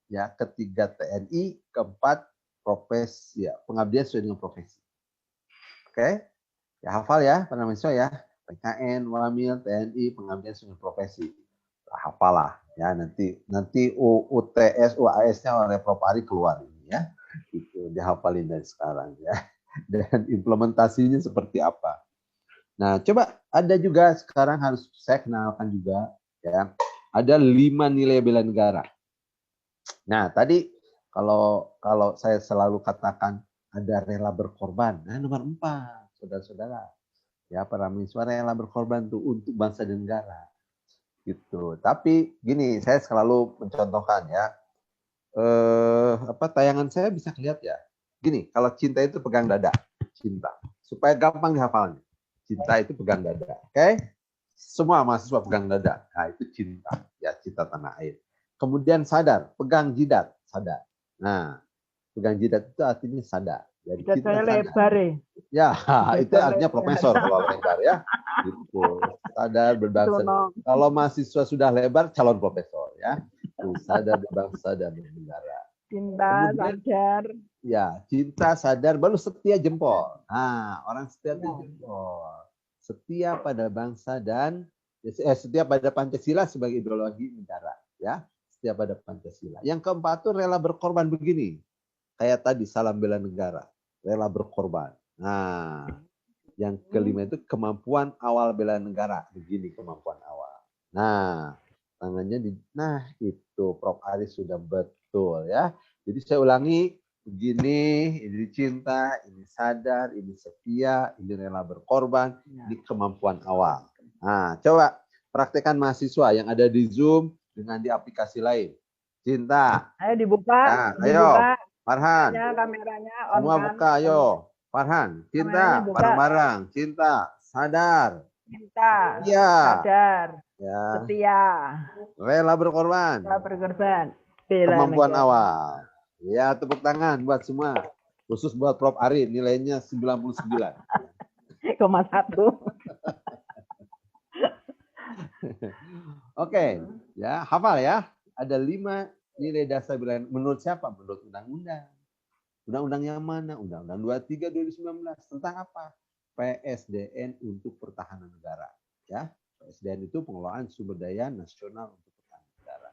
ya, ketiga TNI, keempat profesi, ya, pengabdian sesuai dengan profesi. Oke, ya hafal ya para mahasiswa ya, PKN, Wamil, TNI, pengabdian sesuai dengan profesi. Hafal lah ya, nanti UTS, UAS-nya oleh Prof Ari keluar ini ya, itu dihafalin dari sekarang ya, dan implementasinya seperti apa. Nah, coba ada juga sekarang harus saya kenalkan juga ya, ada 5 nilai bela negara. Nah, tadi kalau saya selalu katakan ada rela berkorban. Nah, nomor 4, saudara-saudara. Ya, para mahasiswa rela berkorban tuh untuk bangsa dan negara. Gitu. Tapi gini, saya selalu mencontohkan ya. Tayangan saya bisa lihat ya. Gini, kalau cinta itu pegang dada. Cinta. Supaya gampang dihafalnya. Cinta itu pegang dada. Oke? Semua mahasiswa pegang dada. Nah, itu cinta. Ya, cinta tanah air. Kemudian sadar, pegang jidat, sadar. Nah, pegang jidat itu artinya sadar. Jadi Jidat cinta saya sadar. lebar ya. Ya, itu artinya profesor kalau lebar ya. Gitu. Sadar berbangsa. Kalau mahasiswa sudah lebar, calon profesor ya. Tuh, sadar berbangsa dan bernegara. Cinta, Kemudian, sadar. ya, cinta, sadar, baru setia jempol. Nah, orang setia itu jempol. Setia pada bangsa dan setia pada Pancasila sebagai ideologi negara, ya. Setia pada Pancasila. Yang keempat tuh rela berkorban begini. Kayak tadi salam bela negara, rela berkorban. Nah, yang kelima itu kemampuan awal bela negara. Begini kemampuan awal. Nah, tangannya nah itu Prof Aris sudah betul ya. Jadi saya ulangi, begini, ini cinta, ini sadar, ini setia, ini rela berkorban, ini kemampuan awal. Nah, coba praktekkan mahasiswa yang ada di Zoom dengan di aplikasi lain. Cinta. Ayo dibuka, Nah, dibuka. ayo, Farhan. Kameranya on Semua kan. buka, ayo. Farhan, cinta, bareng-bareng. Cinta, sadar. Cinta, Iya. sadar. Ya. Setia. Rela berkorban. Rela berkorban. Kemampuan awal. Ya, tepuk tangan buat semua. Khusus buat Prof Ari, nilainya 99,1. Oke, ya, hafal ya. Ada 5 nilai dasar bela negara. Menurut siapa? Menurut undang-undang. Undang-undang yang mana? Undang-undang 23 2019 tentang apa? PSDN untuk pertahanan negara. Ya, PSDN itu pengelolaan sumber daya nasional untuk pertahanan negara.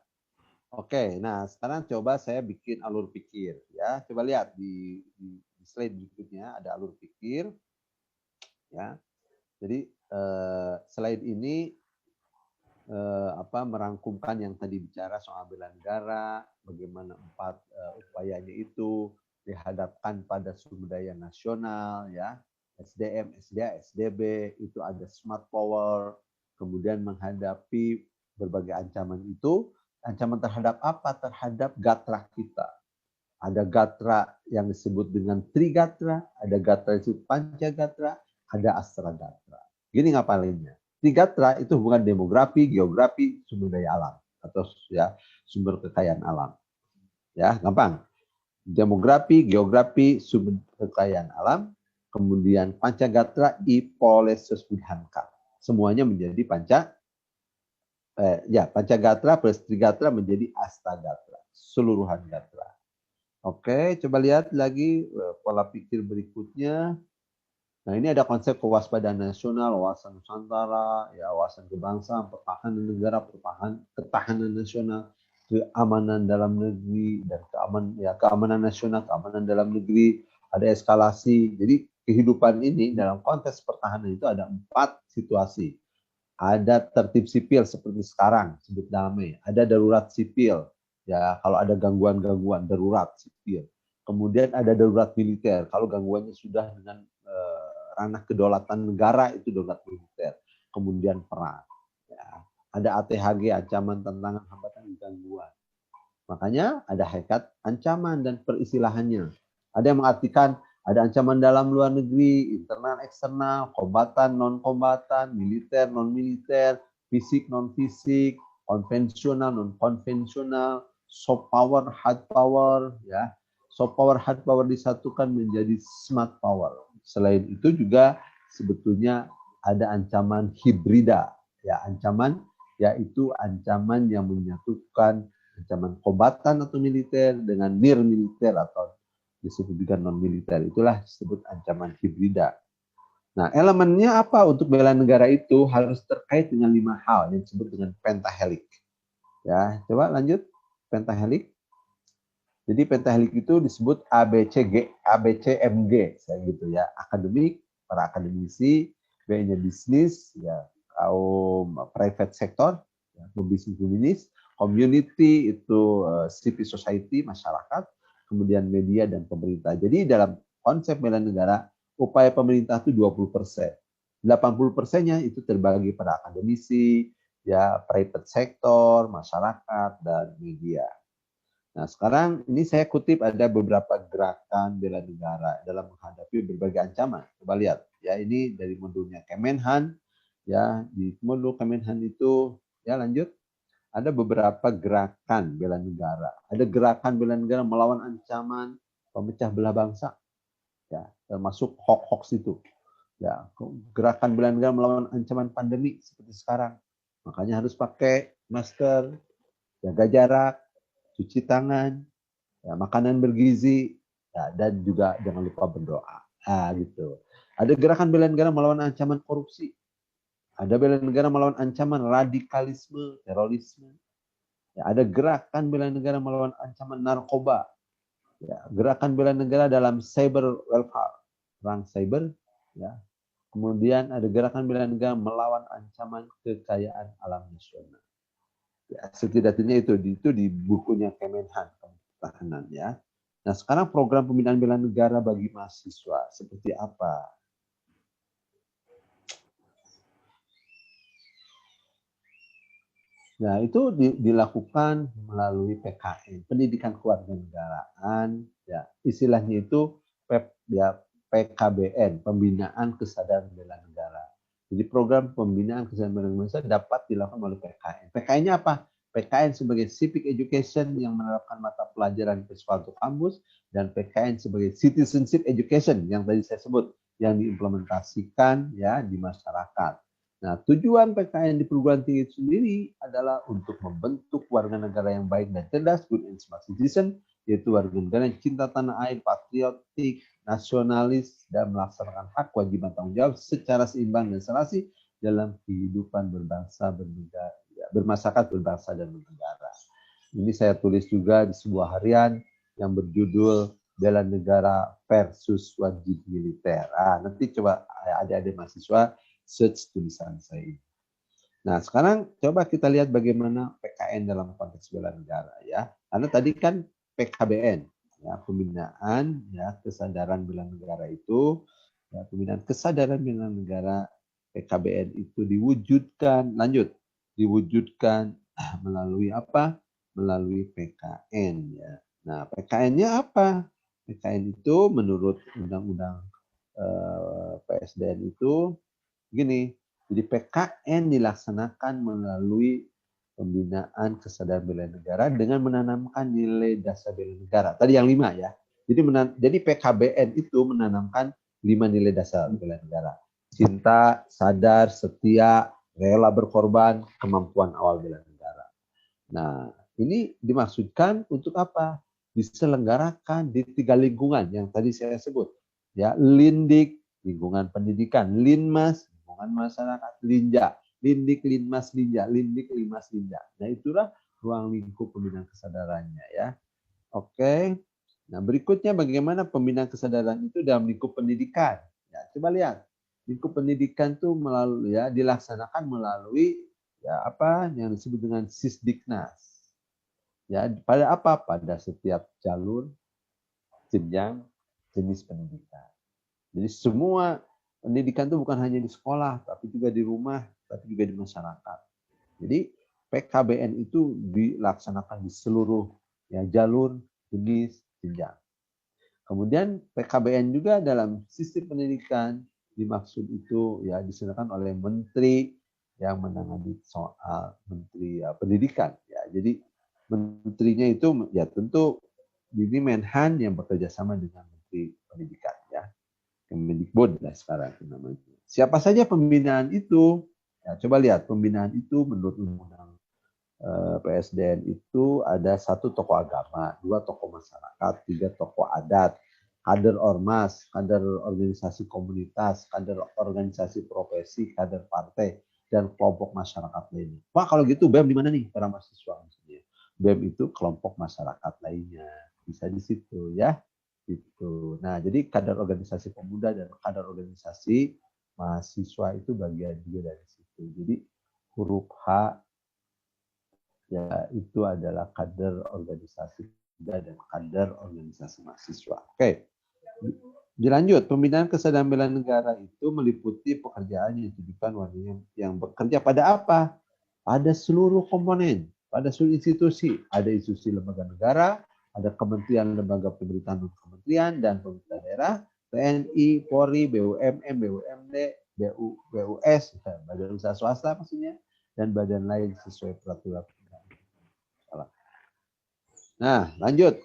Oke, nah sekarang coba saya bikin alur pikir ya. Coba lihat di slide berikutnya ada alur pikir ya. Jadi slide ini merangkumkan yang tadi bicara soal bela negara, bagaimana 4 upayanya itu dihadapkan pada sumber daya nasional ya, SDM, SDA, SDB, itu ada smart power, kemudian menghadapi berbagai ancaman itu. Ancaman terhadap apa? Terhadap gatra kita. Ada gatra yang disebut dengan trigatra, ada gatra yang disebut pancagatra, ada astragatra. Gini ngapalinnya. Trigatra itu hubungan demografi, geografi, sumber daya alam atau ya sumber kekayaan alam. Ya, gampang. Demografi, geografi, sumber kekayaan alam, kemudian pancagatra, ipolesus budhanka. Semuanya menjadi pancagatra plus trigatra menjadi astagatra, seluruhan gatra. Oke, coba lihat lagi pola pikir berikutnya. Nah, ini ada konsep kewaspadaan nasional, wawasan Nusantara, ya, wawasan kebangsaan, pertahanan negara, ketahanan nasional, keamanan dalam negeri, dan keamanan nasional, keamanan dalam negeri, ada eskalasi. Jadi kehidupan ini dalam konteks pertahanan itu ada 4 situasi. Ada tertib sipil seperti sekarang, sebut damai. Ada darurat sipil, ya kalau ada gangguan-gangguan darurat sipil. Kemudian ada darurat militer, kalau gangguannya sudah dengan ranah kedaulatan negara itu darurat militer. Kemudian perang. Ya. Ada ATHG, ancaman, tantangan, hambatan, gangguan. Makanya ada hakikat ancaman dan peristilahannya. Ada yang mengartikan ada ancaman dalam luar negeri, internal, eksternal, kombatan, non-kombatan, militer, non-militer, fisik, non-fisik, konvensional, non-konvensional, soft power, hard power, ya. Soft power, hard power disatukan menjadi smart power. Selain itu juga sebetulnya ada ancaman hibrida, ya, ancaman yaitu ancaman yang menyatukan ancaman kombatan atau militer dengan near militer atau disebut juga non militer. Itulah disebut ancaman hibrida. Nah, elemennya apa untuk bela negara itu harus terkait dengan 5 hal yang disebut dengan pentahelik. Ya, coba lanjut pentahelik. Jadi pentahelik itu disebut ABCG, ABCMG, gitu ya. Akademik, para akademisi, B-nya bisnis, ya kaum private sector, ya, pebisnis, community itu civil society, masyarakat, kemudian media dan pemerintah. Jadi dalam konsep bela negara, upaya pemerintah itu 20%. 80%-nya itu terbagi pada akademisi, ya private sector, masyarakat, dan media. Nah, sekarang ini saya kutip ada beberapa gerakan bela negara dalam menghadapi berbagai ancaman. Coba lihat, ya ini dari modulnya Kemenhan, ya di modul Kemenhan itu, ya lanjut, ada beberapa gerakan bela negara. Ada gerakan bela negara melawan ancaman pemecah belah bangsa, ya termasuk hoax itu. Ya, gerakan bela negara melawan ancaman pandemi seperti sekarang. Makanya harus pakai masker, jaga jarak, cuci tangan, ya, makanan bergizi, ya, dan juga jangan lupa berdoa. Gitu. Ada gerakan bela negara melawan ancaman korupsi. Ada bela negara melawan ancaman radikalisme, terorisme. Ya, ada gerakan bela negara melawan ancaman narkoba. Ya, gerakan bela negara dalam cyber welfare, perang cyber. Ya. Kemudian ada gerakan bela negara melawan ancaman kekayaan alam nasional. Ya, setidaknya itu di bukunya Kemenhan Pertahanan ya. Nah, sekarang program pembinaan bela negara bagi mahasiswa seperti apa? Nah, itu dilakukan melalui PKN, Pendidikan Kewarganegaraan, ya. Istilahnya itu ya, PKBN, Pembinaan Kesadaran Bela Negara. Jadi program pembinaan kesadaran bela negara dapat dilakukan melalui PKN. PKN-nya apa? PKN sebagai Civic Education yang menerapkan mata pelajaran di suatu kampus, dan PKN sebagai Citizenship Education yang tadi saya sebut, yang diimplementasikan ya di masyarakat. Nah, tujuan PKN di perguruan tinggi itu sendiri adalah untuk membentuk warga negara yang baik dan cerdas, good and smart citizen, yaitu warga negara yang cinta tanah air, patriotik, nasionalis, dan melaksanakan hak, kewajiban, tanggung jawab secara seimbang dan serasi dalam kehidupan berbangsa, bernegara, ya, bermasyarakat, berbangsa, dan bernegara. Ini saya tulis juga di sebuah harian yang berjudul Bela Negara versus Wajib Militer. Nanti coba adik-adik mahasiswa search tulisan saya ini. Nah, sekarang coba kita lihat bagaimana PKN dalam konteks bela negara ya. Karena tadi kan PKBN, ya, pembinaan ya kesadaran bela negara itu, ya, pembinaan kesadaran bela negara PKBN itu diwujudkan, diwujudkan melalui apa? Melalui PKN ya. Nah, PKN-nya apa? PKN itu menurut Undang-Undang PSDN itu gini, jadi PKN dilaksanakan melalui pembinaan kesadaran bela negara dengan menanamkan nilai dasar bela negara. Tadi yang 5 ya. Jadi PKBN itu menanamkan 5 nilai dasar bela negara. Cinta, sadar, setia, rela berkorban, kemampuan awal bela negara. Nah, ini dimaksudkan untuk apa? Diselenggarakan di 3 lingkungan yang tadi saya sebut. Ya, Lindik, lingkungan pendidikan, Linmas, lingkungan masyarakat, Linja, Lindik, Linmas, Linja, Lindik, Linmas, Linja. Nah, itulah ruang lingkup pembinaan kesadarannya ya. Oke. Nah, berikutnya bagaimana pembinaan kesadaran itu dalam lingkup pendidikan. Ya, coba lihat. Lingkup pendidikan itu melalui ya dilaksanakan melalui ya apa yang disebut dengan Sisdiknas. Ya, pada apa? Pada setiap jalur, jenjang, jenis pendidikan. Jadi semua pendidikan itu bukan hanya di sekolah, tapi juga di rumah, tapi juga di masyarakat. Jadi PKBN itu dilaksanakan di seluruh ya jalur, jenis, jenjang. Kemudian PKBN juga dalam sistem pendidikan dimaksud itu ya diserahkan oleh menteri yang menangani soal menteri ya, pendidikan ya. Jadi menterinya itu ya tentu ini Menhan yang bekerja sama dengan menteri pendidikan ya. Kemendikbud lah sekarang namanya. Siapa saja pembinaan itu? Ya, coba lihat pembinaan itu menurut Undang-Undang PSDN itu ada 1 tokoh agama, 2 tokoh masyarakat, 3 tokoh adat, kader ormas, kader organisasi komunitas, kader organisasi profesi, kader partai, dan kelompok masyarakat lainnya. Pak, kalau gitu BEM di mana nih para mahasiswa? Maksudnya BEM itu kelompok masyarakat lainnya, bisa di situ ya. Gitu. Nah, jadi kader organisasi pemuda dan kader organisasi mahasiswa itu bagian juga dari situ. Jadi huruf H ya itu adalah kader organisasi pemuda dan kader organisasi mahasiswa. Oke. Dilanjut, pembinaan kesadaran bela negara itu meliputi pekerjaan yang ditujukan warga yang bekerja pada apa? Pada seluruh komponen, pada seluruh institusi. Ada institusi lembaga negara, ada kementerian, lembaga pemerintahan non kementerian dan pemerintah daerah, TNI, Polri, BUMN, BUMD, BUS, badan usaha swasta maksudnya, dan badan lain sesuai peraturan. Nah, lanjut.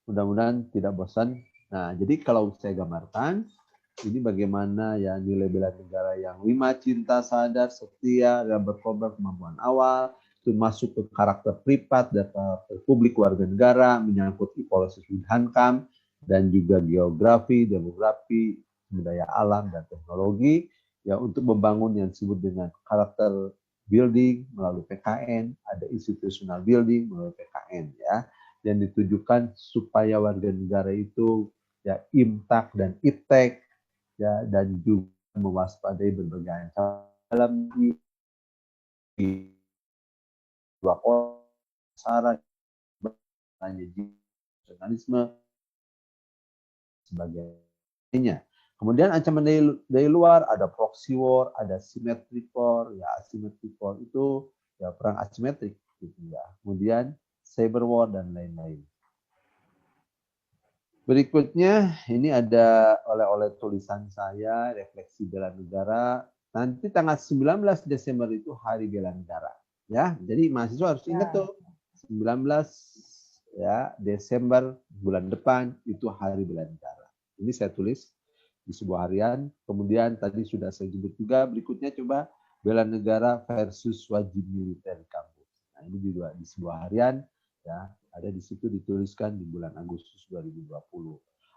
Mudah-mudahan tidak bosan. Nah, jadi kalau saya gambarkan, ini bagaimana ya nilai bela negara yang 5 cinta, sadar, setia, dan berkorban kemampuan awal, itu masuk ke karakter privat, data publik warga negara, menyangkut policy Hankam, dan juga geografi, demografi, sumber daya alam, dan teknologi, ya untuk membangun yang disebut dengan karakter building melalui PKN, ada institutional building melalui PKN ya, yang ditujukan supaya warga negara itu ya imtak dan iptek ya, dan juga mewaspadai berbagai ancaman dalam dua saran jurnalisme sebagainya. Kemudian ancaman dari luar ada proxy war, ada symmetric war, ya asymmetric war itu ya perang asimetrik gitu ya. Kemudian cyber war dan lain-lain. Berikutnya ini ada oleh tulisan saya refleksi bela negara. Nanti tanggal 19 Desember itu Hari Bela Negara, ya. Jadi mahasiswa harus ingat tuh 19 ya Desember bulan depan itu Hari Bela Negara. Ini saya tulis di sebuah harian. Kemudian tadi sudah saya sebut juga berikutnya coba bela negara versus wajib militer di kampus. Nah, ini juga di sebuah harian ya, ada di situ dituliskan di bulan Agustus 2020.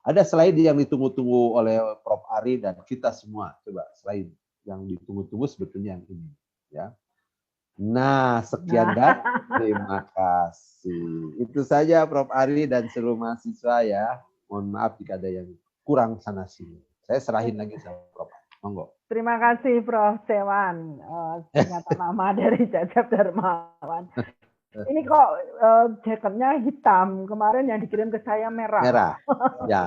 Ada slide yang ditunggu-tunggu oleh Prof. Ari dan kita semua. Coba slide yang ditunggu-tunggu sebetulnya yang ini ya. Nah, sekian dan terima kasih. Itu saja Prof. Ari dan seluruh mahasiswa ya. Mohon maaf jika ada yang kurang sana sini. Saya serahin lagi sama Prof. Monggo. Terima kasih Prof. Dewan. Ternyata nama dari Cecep Darmawan. Ini kok jaketnya hitam. Kemarin yang dikirim ke saya merah. Merah. Ya.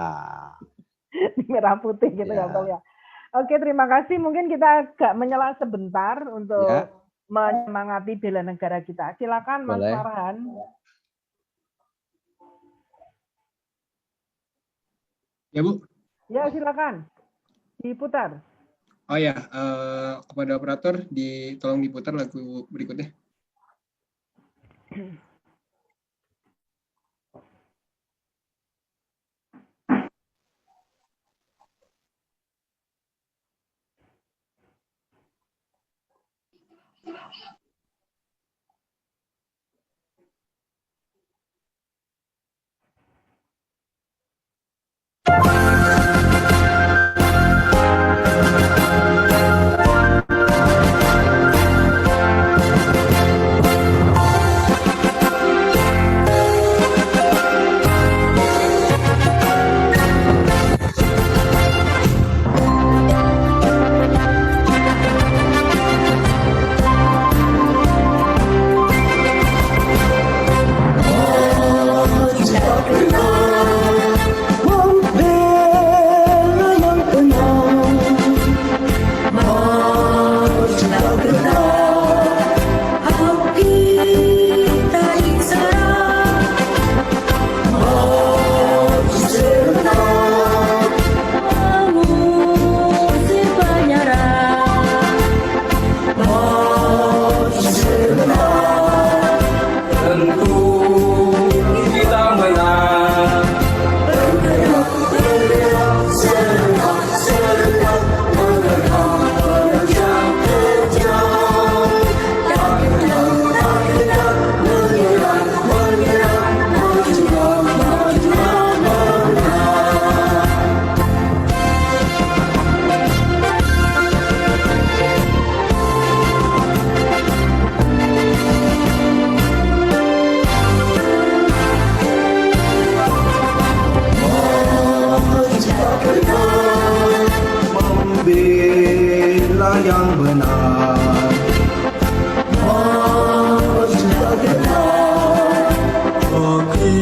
Merah putih gitu ya, Prof. Ya. Oke, terima kasih. Mungkin kita agak menyela sebentar untuk menyemangati bela negara kita. Silakan Mas Farhan. Ya Bu. Ya silakan. Diputar. Oh ya, kepada operator tolong diputar lagu berikutnya.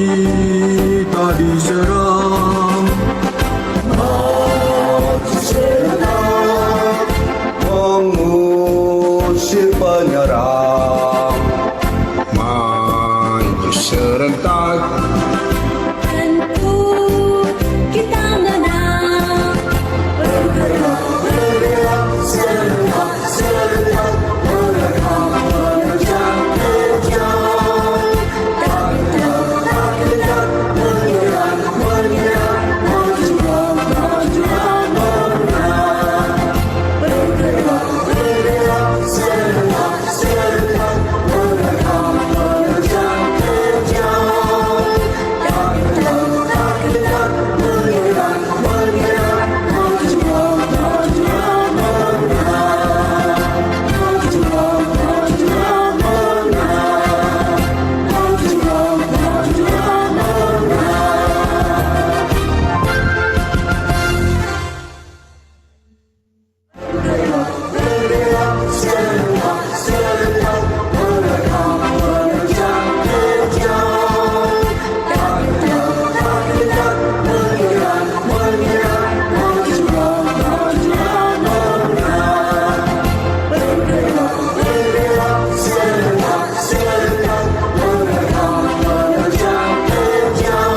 kita diserang, maju serentak mengusir penyerang, maju serentak. Tentu kita menang. Bergerak, bergerak, serentak, serentak, merekam, menerjang, terjang. Tak gentar, tak gentar, menyerang, menyerang, majulah, majulah, menang. Bergerak, bergerak, serentak, serentak, merekam, menerjang, terjang. Tak gentar, tak gentar, menyerang, menyerang, majulah, majulah, menang. Majulah, majulah, menang. Majulah, majulah, menang. Bergerak, bergerak, serentak, serentak, merekam, menerjang, terjang. Tak gentar, tak gentar, menyerang, menyerang, majulah, majulah, menang. Bergerak, bergerak, serentak, serentak, merekam, menerjang, terjang.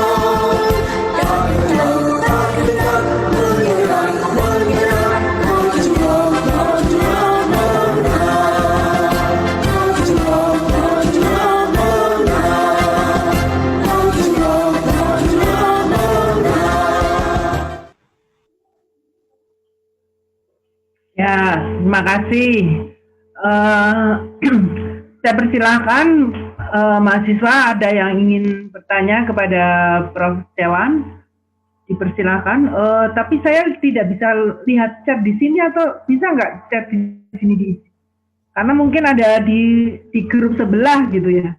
Tak gentar, tak gentar, menyerang, menyerang, majulah, majulah, menang. Majulah, majulah, menang. Majulah, majulah, menang. Ya, terima kasih. Saya persilahkan mahasiswa ada yang ingin bertanya kepada Prof. Dewan, dipersilahkan. Tapi saya tidak bisa lihat chat di sini, atau bisa nggak chat di sini diisi? Karena mungkin ada di grup sebelah gitu ya.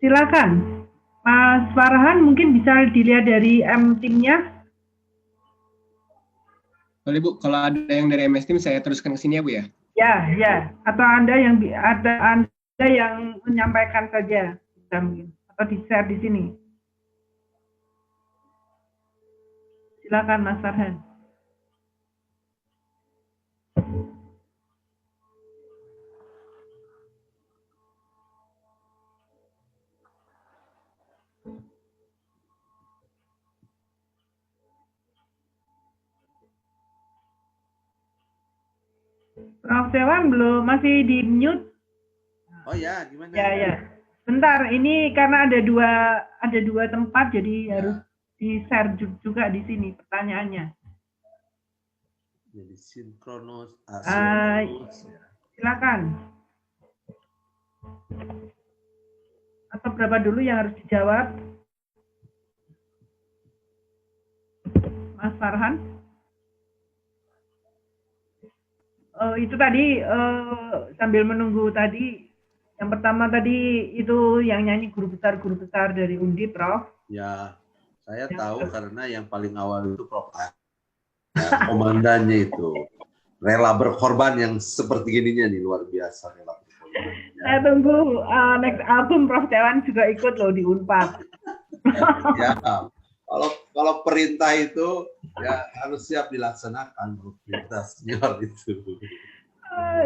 Silakan, Mas Farhan, mungkin bisa dilihat dari M-Team-nya. Boleh Bu, kalau ada yang dari MS Team saya teruskan ke sini ya Bu ya. Ya, ya. Atau Anda yang menyampaikan saja, bisa mungkin, atau di-share di sini. Silakan Mas Farhan. Prof. Dewan belum, masih di mute. Oh ya, gimana? Ya, ya. Bentar, ini karena ada dua tempat, jadi harus di-share juga di sini pertanyaannya. Jadi sinkronus, Silakan. Atau berapa dulu yang harus dijawab? Mas Farhan? Itu tadi sambil menunggu tadi, yang pertama tadi itu yang nyanyi guru besar dari Undip, Prof. Ya, saya tahu karena yang paling awal itu Prof. Komandannya itu rela berkorban yang seperti gininya nih, luar biasa rela berkorban. Saya tunggu next album Prof. Dewan juga ikut loh di Unpad. Ya, kalau perintah itu ya harus siap dilaksanakan, perintah senior itu.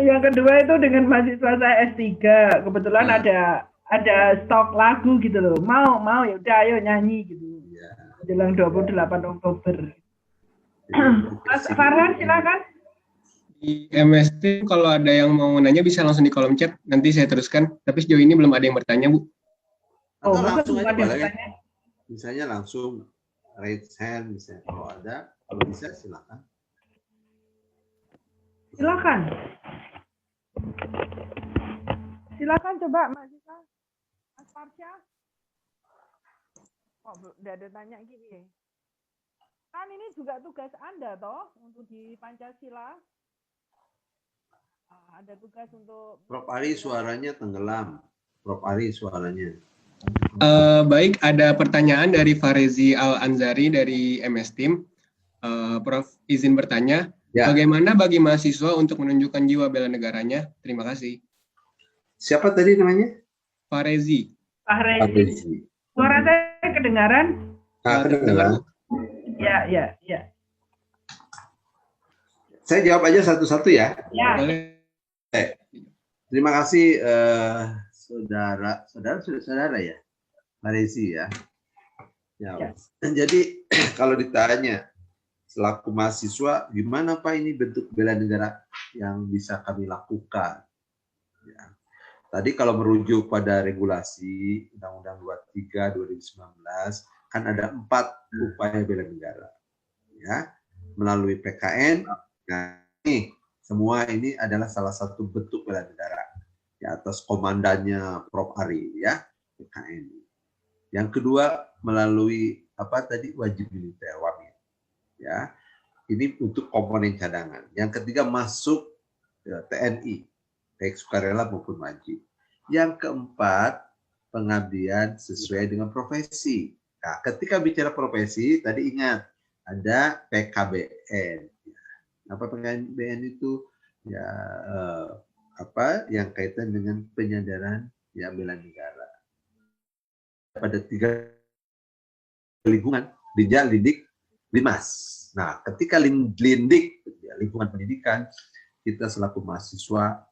Yang kedua itu dengan mahasiswa saya S3, kebetulan ada stok lagu gitu loh. Mau ya udah ayo nyanyi gitu. Ya. Jelang 28 Oktober. Mas Farhan silakan. Di MS Team kalau ada yang mau nanya bisa langsung di kolom chat, nanti saya teruskan. Tapi sejauh ini belum ada yang bertanya Bu. Atau masa langsung belum aja ada yang boleh. bertanya? Misalnya langsung raise hand misalnya, kalau ada, kalau bisa silakan. Silakan coba mahasiswa. Mas Farsha. Kok udah ada tanya gini ya? Kan ini juga tugas Anda toh untuk di Pancasila. Ada tugas untuk Prof. Ari suaranya tenggelam. Prof. Ari suaranya. Baik, ada pertanyaan dari Farezi Al-Anzari dari MS Team. Prof, izin bertanya, bagaimana bagi mahasiswa untuk menunjukkan jiwa bela negaranya? Terima kasih. Siapa tadi namanya? Farezi. Farezi. Suara saya kedengaran? Kedengaran. Ya. Saya jawab aja satu-satu ya. Ya. Boleh. Terima kasih saudara ya, Marezi ya. Ya. Jadi kalau ditanya selaku mahasiswa, gimana Pak ini bentuk bela negara yang bisa kami lakukan? Ya. Tadi kalau merujuk pada regulasi Undang-Undang 23 2019 kan ada 4 upaya bela negara, ya, melalui PKN. Nah, ini semua ini adalah salah satu bentuk bela negara ya, atas komandannya Prof. Ari ya, PKN. Yang kedua melalui wajib militer wamil ya, ini untuk komponen cadangan. Yang ketiga masuk TNI, baik sukarela maupun wajib. Yang keempat pengabdian sesuai dengan profesi. Nah, ketika bicara profesi tadi ingat ada PKBN. Apa PKBN itu? Ya yang kaitan dengan penyadaran ya bela negara. Pada 3 lingkungan, Linjal, Lindik, Limas. Nah, ketika Lindik, lingkungan pendidikan, kita selaku mahasiswa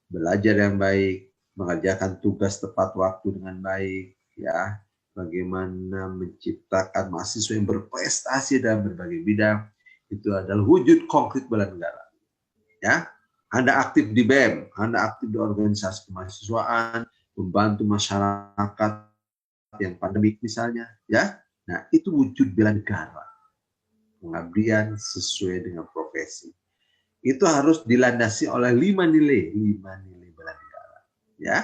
belajar yang baik, mengerjakan tugas tepat waktu dengan baik, ya, bagaimana menciptakan mahasiswa yang berprestasi dalam berbagai bidang, itu adalah wujud konkret bela negara. Ya, Anda aktif di BEM, Anda aktif di organisasi kemahasiswaan, membantu masyarakat yang pandemik misalnya, ya. Nah, itu wujud bela negara. Pengabdian sesuai dengan profesi. Itu harus dilandasi oleh 5 nilai bela negara. Ya,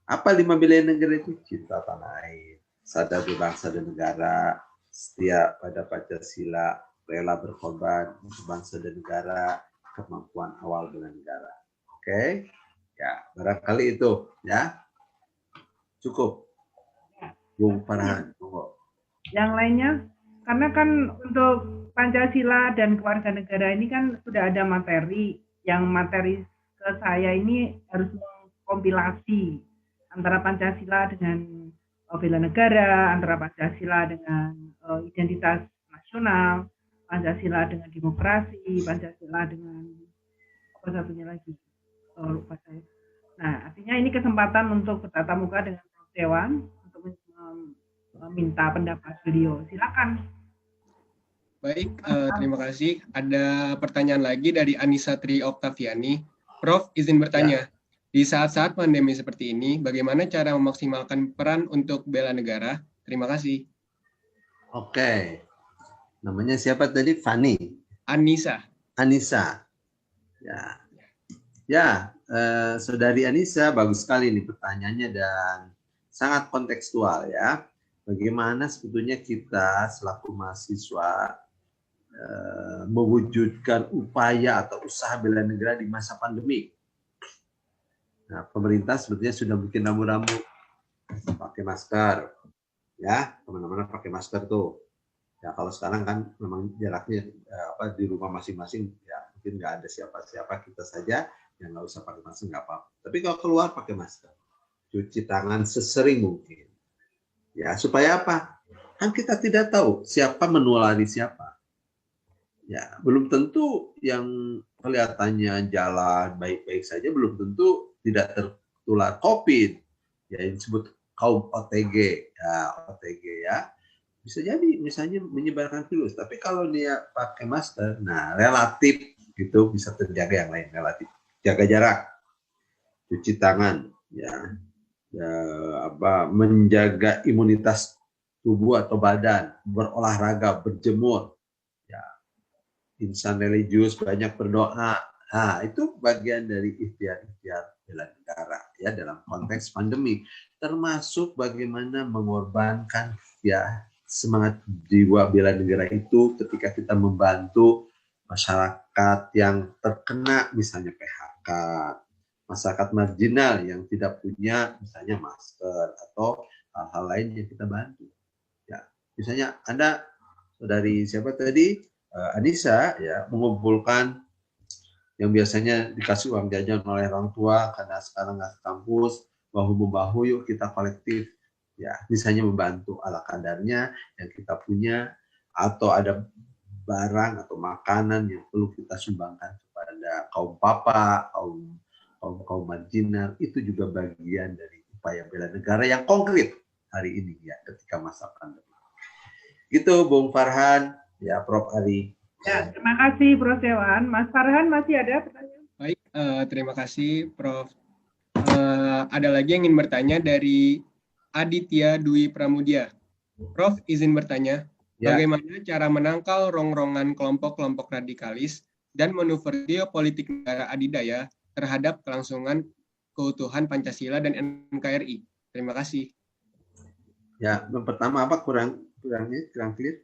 apa 5 bela negara itu? Cinta tanah air, sadar berbangsa dan negara, setia pada Pancasila, rela berkorban untuk bangsa dan negara, kemampuan awal bela negara. Oke, ya barangkali itu, ya cukup. Bung Farhan, Yang lainnya, karena kan untuk Pancasila dan kewarganegaraan ini kan sudah ada materi. Yang materi ke saya ini harus mengkompilasi antara Pancasila dengan bela negara, antara Pancasila dengan identitas nasional, Pancasila dengan demokrasi, Pancasila dengan apa satunya lagi, lupa saya. Nah, artinya ini kesempatan untuk bertatap muka dengan Prof. Dewan untuk meminta pendapat beliau. Silakan. Baik, terima kasih. Ada pertanyaan lagi dari Anissa Tri Oktaviani. Prof, izin bertanya. Di saat-saat pandemi seperti ini, bagaimana cara memaksimalkan peran untuk bela negara? Terima kasih. Oke. Namanya siapa tadi? Fani. Anissa. Ya, Saudari Anissa, bagus sekali nih pertanyaannya dan sangat kontekstual ya. Bagaimana sebetulnya kita selaku mahasiswa mewujudkan upaya atau usaha bela negara di masa pandemi. Nah, pemerintah sebetulnya sudah bikin rambu-rambu pakai masker, ya, teman-teman pakai masker tuh. Ya, kalau sekarang kan memang jaraknya di rumah masing-masing, ya mungkin nggak ada siapa-siapa, kita saja yang nggak usah pakai masker nggak apa-apa. Tapi kalau keluar pakai masker, cuci tangan sesering mungkin. Ya, supaya apa? Kan kita tidak tahu siapa menulari siapa. Ya, belum tentu yang kelihatannya jalan baik-baik saja, belum tentu tidak tertular COVID. Ya, yang disebut kaum OTG. Ya, OTG ya. Bisa jadi misalnya menyebarkan virus. Tapi kalau dia pakai masker, nah relatif gitu bisa terjaga yang lain, relatif. Jaga jarak, cuci tangan, ya. Menjaga imunitas tubuh atau badan, berolahraga, berjemur, ya, insan religius banyak berdoa. Nah, itu bagian dari ikhtiar-ikhtiar bela negara ya dalam konteks pandemi, termasuk bagaimana mengorbankan ya semangat jiwa bela negara itu ketika kita membantu masyarakat yang terkena misalnya PHK, masyarakat marginal yang tidak punya misalnya masker atau hal-hal lain yang kita bantu. Ya, misalnya Anda dari siapa tadi Anissa ya mengumpulkan yang biasanya dikasih uang jajan oleh orang tua karena sekarang nggak ke kampus, bahu membahu yuk kita kolektif Ya, misalnya membantu ala kadarnya yang kita punya, atau ada barang atau makanan yang perlu kita sumbangkan kepada kaum papa, kaum marginal, itu juga bagian dari upaya bela negara yang konkret hari ini ya ketika masa pandemi. Itu Bung Farhan, ya Prof. Ari. Ya, terima kasih Prof. Dewan. Mas Farhan masih ada pertanyaan? Baik, terima kasih Prof. Ada lagi yang ingin bertanya dari Aditya Dwi Pramudia. Prof, izin bertanya, bagaimana cara menangkal rongrongan kelompok-kelompok radikalis dan manuver geopolitik negara adidaya terhadap kelangsungan keutuhan Pancasila dan NKRI? Terima kasih. Ya, yang pertama apa kurang clear?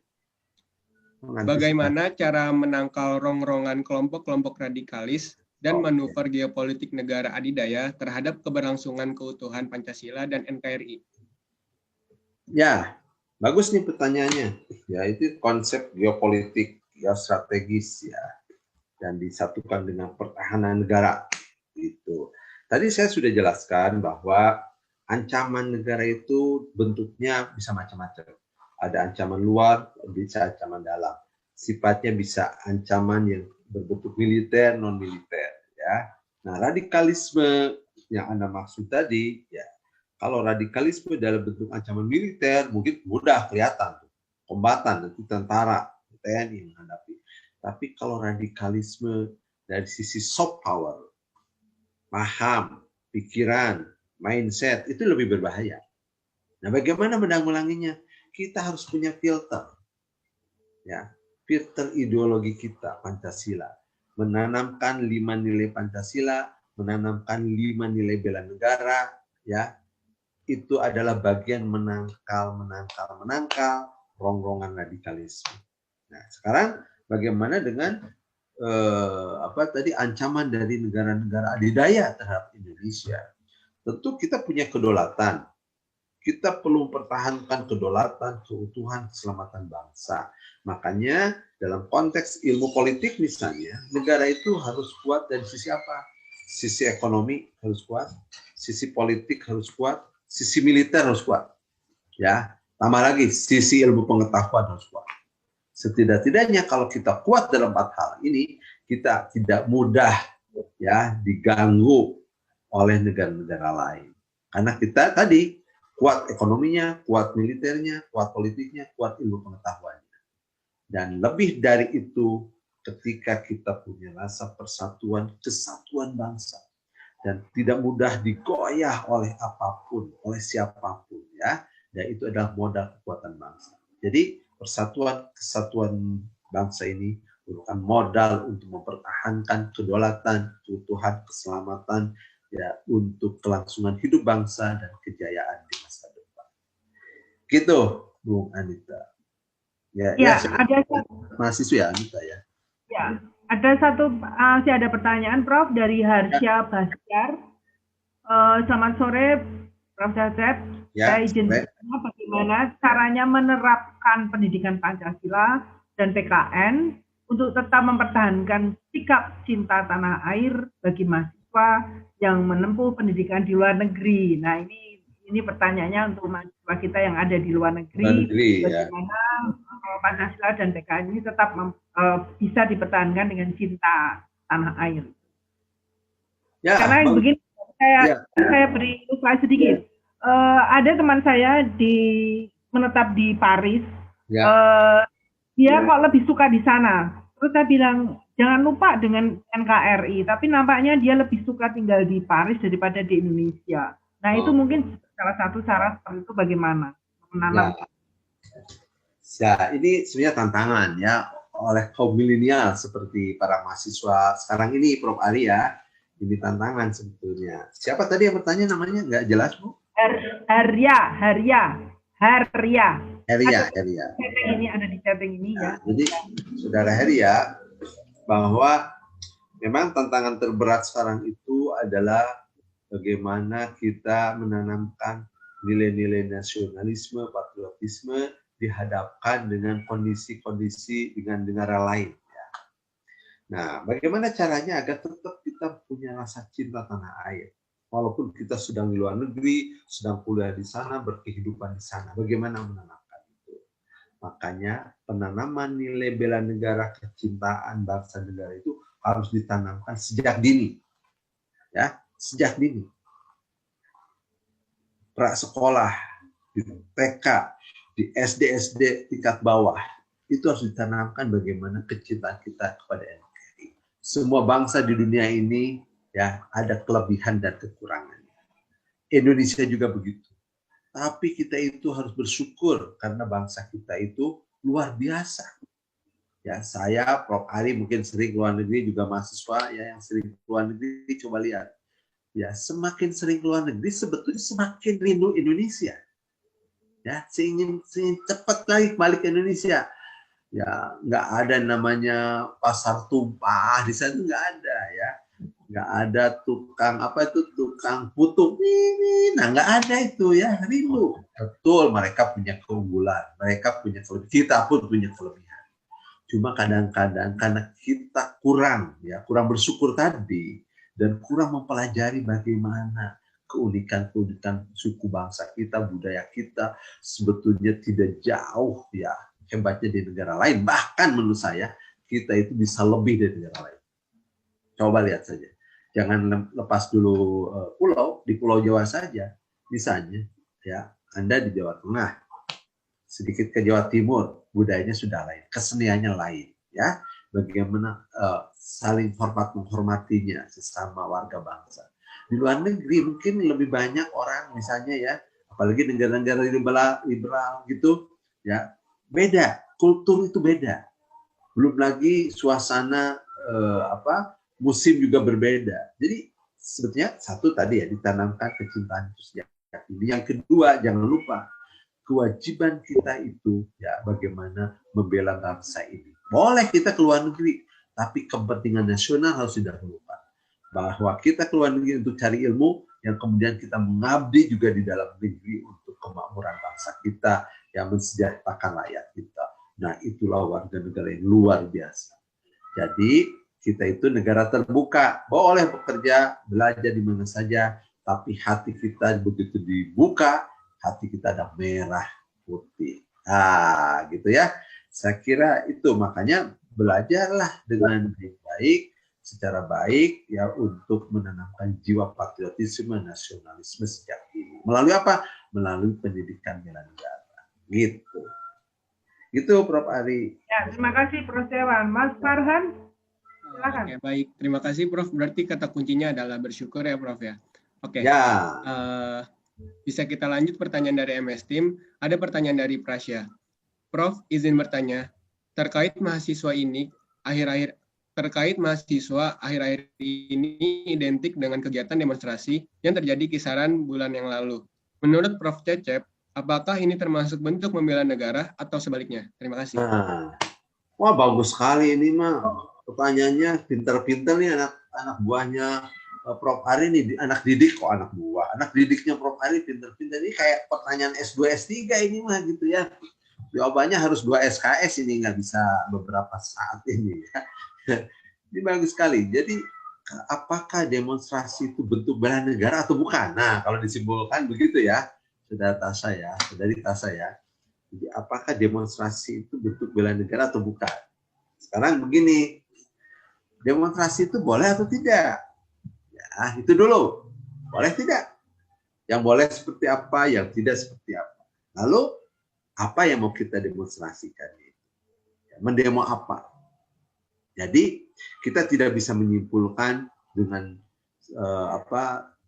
Bagaimana cara menangkal rongrongan kelompok-kelompok radikalis dan manuver geopolitik negara adidaya terhadap keberlangsungan keutuhan Pancasila dan NKRI? Ya, bagus nih pertanyaannya. Ya, itu konsep geopolitik strategis ya, dan disatukan dengan pertahanan negara. Gitu. Tadi saya sudah jelaskan bahwa ancaman negara itu bentuknya bisa macam-macam. Ada ancaman luar, bisa ancaman dalam. Sifatnya bisa ancaman yang berbentuk militer, non militer. Ya. Nah, radikalisme yang Anda maksud tadi, ya. Kalau radikalisme dalam bentuk ancaman militer mungkin mudah kelihatan, kombatan, nanti tentara, TNI menghadapi. Tapi kalau radikalisme dari sisi soft power, paham, pikiran, mindset, itu lebih berbahaya. Nah, bagaimana menanggulanginya? Kita harus punya filter, ya, filter ideologi kita Pancasila, menanamkan 5 nilai Pancasila, menanamkan 5 nilai bela negara, ya. Itu adalah bagian menangkal rongrongan radikalisme. Nah, sekarang bagaimana dengan ancaman dari negara-negara adidaya terhadap Indonesia? Tentu kita punya kedaulatan. Kita perlu mempertahankan kedaulatan, keutuhan, keselamatan bangsa. Makanya dalam konteks ilmu politik misalnya, negara itu harus kuat dari sisi apa? Sisi ekonomi harus kuat, sisi politik harus kuat, sisi militer harus kuat, ya. Tambah lagi sisi ilmu pengetahuan harus kuat. Setidak-tidaknya kalau kita kuat dalam 4 hal ini, kita tidak mudah ya diganggu oleh negara-negara lain. Karena kita tadi kuat ekonominya, kuat militernya, kuat politiknya, kuat ilmu pengetahuannya. Dan lebih dari itu, ketika kita punya rasa persatuan, kesatuan bangsa, dan tidak mudah digoyah oleh apapun, oleh siapapun, ya. Dan itu adalah modal kekuatan bangsa. Jadi persatuan, kesatuan bangsa ini merupakan modal untuk mempertahankan kedaulatan, keutuhan, keselamatan, ya, untuk kelangsungan hidup bangsa dan kejayaan di masa depan. Gitu, Bung Anita. Ya, ada mahasiswa ya, Anita ya. Ya. Ada pertanyaan Prof dari Harsya Basyar. Selamat sore Prof. Cecep. Ya, saya izin bertanya bagaimana caranya menerapkan pendidikan Pancasila dan PKN untuk tetap mempertahankan sikap cinta tanah air bagi mahasiswa yang menempuh pendidikan di luar negeri. Nah, ini pertanyaannya untuk mahasiswa kita yang ada di luar negeri, bagaimana Pancasila dan PKN ini tetap bisa dipertahankan dengan cinta tanah air. Ya, karena begini, saya beri ilustrasi sedikit. Ada teman saya menetap di Paris. Dia kok lebih suka di sana. Terus saya bilang, jangan lupa dengan NKRI. Tapi nampaknya dia lebih suka tinggal di Paris daripada di Indonesia. Nah, itu mungkin salah satu cara seperti itu bagaimana menanam. Ya, ini sebenarnya tantangan ya oleh kaum milenial seperti para mahasiswa sekarang ini, Prof. Ari ya. Ini tantangan sebetulnya. Siapa tadi yang bertanya namanya? Nggak jelas, Bu? Haria. Ini ada di chatting ini ya. Jadi, Saudara Haria, bahwa memang tantangan terberat sekarang itu adalah bagaimana kita menanamkan nilai-nilai nasionalisme, patriotisme dihadapkan dengan kondisi-kondisi dengan negara lain. Ya. Nah, bagaimana caranya agar tetap kita punya rasa cinta tanah air? walaupun kita sedang di luar negeri, sedang kuliah di sana, berkehidupan di sana. Bagaimana menanamkan itu? Makanya penanaman nilai bela negara, kecintaan bangsa negara itu harus ditanamkan sejak dini. Ya, sejak dini. Prasekolah, di TK, di SD tingkat bawah, itu harus ditanamkan bagaimana kecintaan kita kepada NKRI. Semua bangsa di dunia ini ya ada kelebihan dan kekurangannya. Indonesia juga begitu. Tapi kita itu harus bersyukur karena bangsa kita itu luar biasa. Ya, saya Prof. Ari mungkin sering keluar negeri, juga mahasiswa ya yang sering keluar negeri, coba lihat. Ya, semakin sering keluar negeri sebetulnya semakin rindu Indonesia. Ya, ingin cepat lagi balik ke Indonesia. Ya, nggak ada namanya pasar tumpah di sana, nggak ada ya. Nggak ada tukang putu. Nah, nggak ada itu ya, rindu. Betul, mereka punya keunggulan, mereka punya kelebihan, kita pun punya kelebihan. Cuma kadang-kadang karena kita kurang bersyukur tadi dan kurang mempelajari bagaimana keunikan suku bangsa kita, budaya kita sebetulnya tidak jauh ya hebatnya di negara lain. Bahkan menurut saya kita itu bisa lebih dari negara lain. Coba lihat saja. Jangan lepas dulu pulau, di Pulau Jawa saja misalnya ya, Anda di Jawa Tengah, sedikit ke Jawa Timur, budayanya sudah lain, keseniannya lain ya. Bagaimana saling hormat menghormatinya sesama warga bangsa. Di luar negeri mungkin lebih banyak orang misalnya ya, apalagi negara-negara liberal gitu ya, beda, kultur itu beda. Belum lagi suasana musim juga berbeda. Jadi sebetulnya satu tadi ya, ditanamkan kecintaan itu sejak dini. Yang kedua, jangan lupa kewajiban kita itu ya bagaimana membela bangsa ini. Boleh kita keluar negeri, tapi kepentingan nasional harus didahulukan. Bahwa kita keluar negeri untuk cari ilmu, yang kemudian kita mengabdi juga di dalam negeri untuk kemakmuran bangsa kita, yang mensejahterakan rakyat kita. Nah, itulah warga negara yang luar biasa. Jadi, kita itu negara terbuka, boleh bekerja, belajar di mana saja, tapi hati kita begitu dibuka, hati kita ada merah putih. Nah, gitu ya. Saya kira itu, makanya belajarlah dengan baik, secara baik ya untuk menanamkan jiwa patriotisme, nasionalisme sejak dini. Melalui apa? Melalui pendidikan bela negara. Gitu. Gitu Prof. Ari. Ya, terima kasih Prof. Dewan. Mas Farhan, silakan. Oke, baik. Terima kasih Prof. Berarti kata kuncinya adalah bersyukur ya Prof ya. Oke. Ya. Bisa kita lanjut pertanyaan dari MS Team. Ada pertanyaan dari Prasya. Prof, izin bertanya, terkait mahasiswa akhir-akhir ini identik dengan kegiatan demonstrasi yang terjadi kisaran bulan yang lalu. Menurut Prof Cecep, apakah ini termasuk bentuk membela negara atau sebaliknya? Terima kasih. Nah, wah bagus sekali ini mah. Pertanyaannya pintar-pintar nih anak buahnya Prof. Ari nih, anak didik kok anak buah. Anak didiknya Prof. Ari pintar-pintar. Ini kayak pertanyaan S2, S3 ini mah gitu ya. Jawabannya harus 2 SKS ini, nggak bisa beberapa saat ini ya. Ini bagus sekali. Jadi apakah demonstrasi itu bentuk bela negara atau bukan? Nah, kalau disimpulkan begitu ya, saudari Tasya ya. Jadi apakah demonstrasi itu bentuk bela negara atau bukan? Sekarang begini, demonstrasi itu boleh atau tidak? Ya, itu dulu. Boleh tidak? Yang boleh seperti apa, yang tidak seperti apa. Lalu apa yang mau kita demonstrasikan? Mendemo apa? Jadi kita tidak bisa menyimpulkan dengan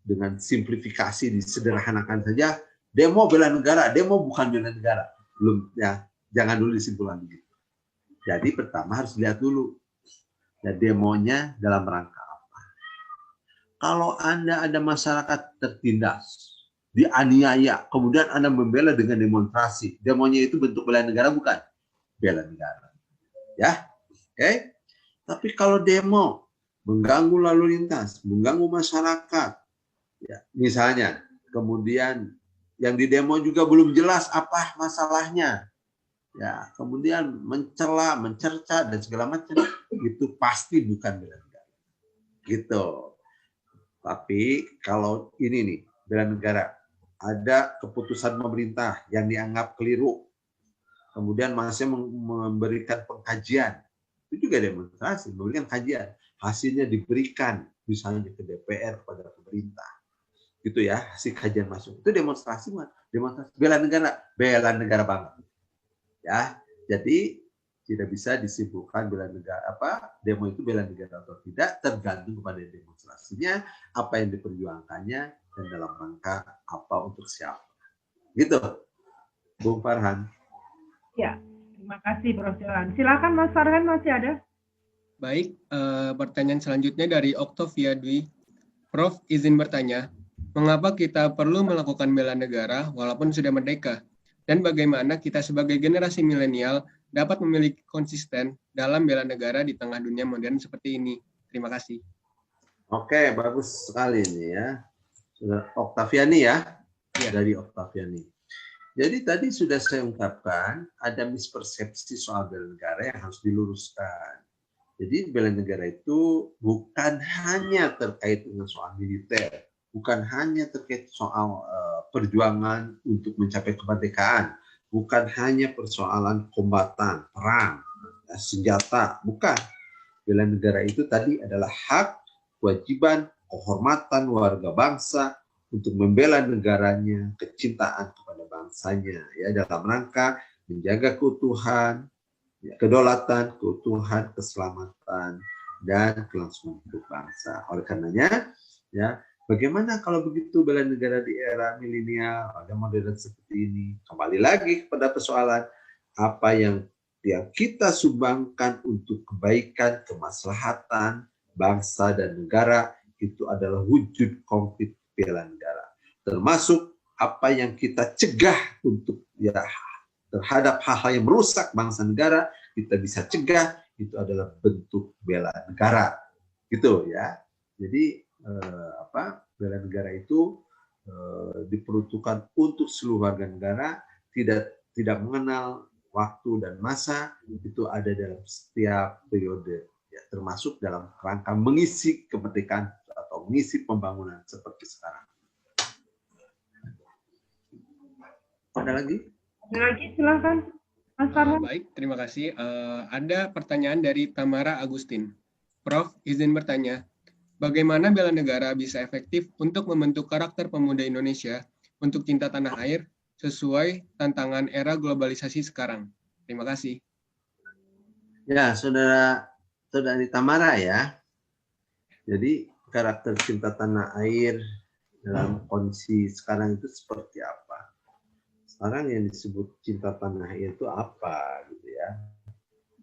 dengan simplifikasi, disederhanakan saja. Demo bela negara, demo bukan bela negara. Belum ya, jangan dulu disimpulkan begitu. Jadi pertama harus lihat dulu, ya, demonya dalam rangka apa. Kalau Anda ada masyarakat tertindas, dianiaya, kemudian Anda membela dengan demonstrasi, demonya itu bentuk bela negara bukan? Bela negara. Ya, oke? Tapi kalau demo mengganggu lalu lintas, mengganggu masyarakat, ya, misalnya, kemudian yang di demo juga belum jelas apa masalahnya, ya, kemudian mencela, mencerca dan segala macam, itu pasti bukan bela negara. Gitu. Tapi kalau ini nih, bela negara, ada keputusan pemerintah yang dianggap keliru, kemudian masih memberikan pengkajian, itu juga demonstrasi, memberikan kajian, hasilnya diberikan misalnya ke DPR kepada pemerintah, gitu ya, hasil kajian masuk, itu demonstrasi, demonstrasi bela negara banget, ya. Jadi tidak bisa disimpulkan bela negara demo itu bela negara atau tidak, tergantung kepada demonstrasinya, apa yang diperjuangkannya, dan dalam rangka apa untuk siapa. Gitu, Bung Farhan. Ya, terima kasih Prof. Johan. Silakan Mas Farhan, masih ada? Baik, pertanyaan selanjutnya dari Octavia Dwi. Prof, izin bertanya, mengapa kita perlu melakukan bela negara walaupun sudah merdeka? Dan bagaimana kita sebagai generasi milenial dapat memiliki konsisten dalam bela negara di tengah dunia modern seperti ini? Terima kasih. Oke, bagus sekali ini ya. Sudah Octaviani ya, dari Octaviani. Jadi tadi sudah saya ungkapkan, ada mispersepsi soal bela negara yang harus diluruskan. Jadi bela negara itu bukan hanya terkait dengan soal militer, bukan hanya terkait soal perjuangan untuk mencapai kemerdekaan, bukan hanya persoalan kombatan, perang, senjata, bukan. Bela negara itu tadi adalah hak, kewajiban, kehormatan warga bangsa untuk membela negaranya, kecintaan kepada bangsanya, ya, dalam rangka menjaga keutuhan, kedaulatan, keutuhan, keselamatan, dan kelangsungan hidup bangsa. Oleh karenanya, ya, bagaimana kalau begitu bela negara di era milenial, ada modern seperti ini? Kembali lagi kepada persoalan apa yang kita sumbangkan untuk kebaikan, kemaslahatan bangsa dan negara, itu adalah wujud konkret bela negara. Termasuk apa yang kita cegah untuk terhadap hal-hal yang merusak bangsa negara, kita bisa cegah, itu adalah bentuk bela negara. Gitu ya. Jadi bela negara itu diperuntukkan untuk seluruh warga negara, tidak mengenal waktu dan masa, itu ada dalam setiap periode, ya, termasuk dalam rangka mengisi kemerdekaan atau mengisi pembangunan seperti sekarang. Ada lagi? Ada lagi, silakan Mas Farhan. Baik, terima kasih. Ada pertanyaan dari Tamara Agustin. Prof, izin bertanya, bagaimana bela negara bisa efektif untuk membentuk karakter pemuda Indonesia untuk cinta tanah air sesuai tantangan era globalisasi sekarang? Terima kasih. Ya, saudari Tamara ya. Jadi karakter cinta tanah air dalam kondisi sekarang itu seperti apa? Sekarang yang disebut cinta tanah air itu apa gitu ya.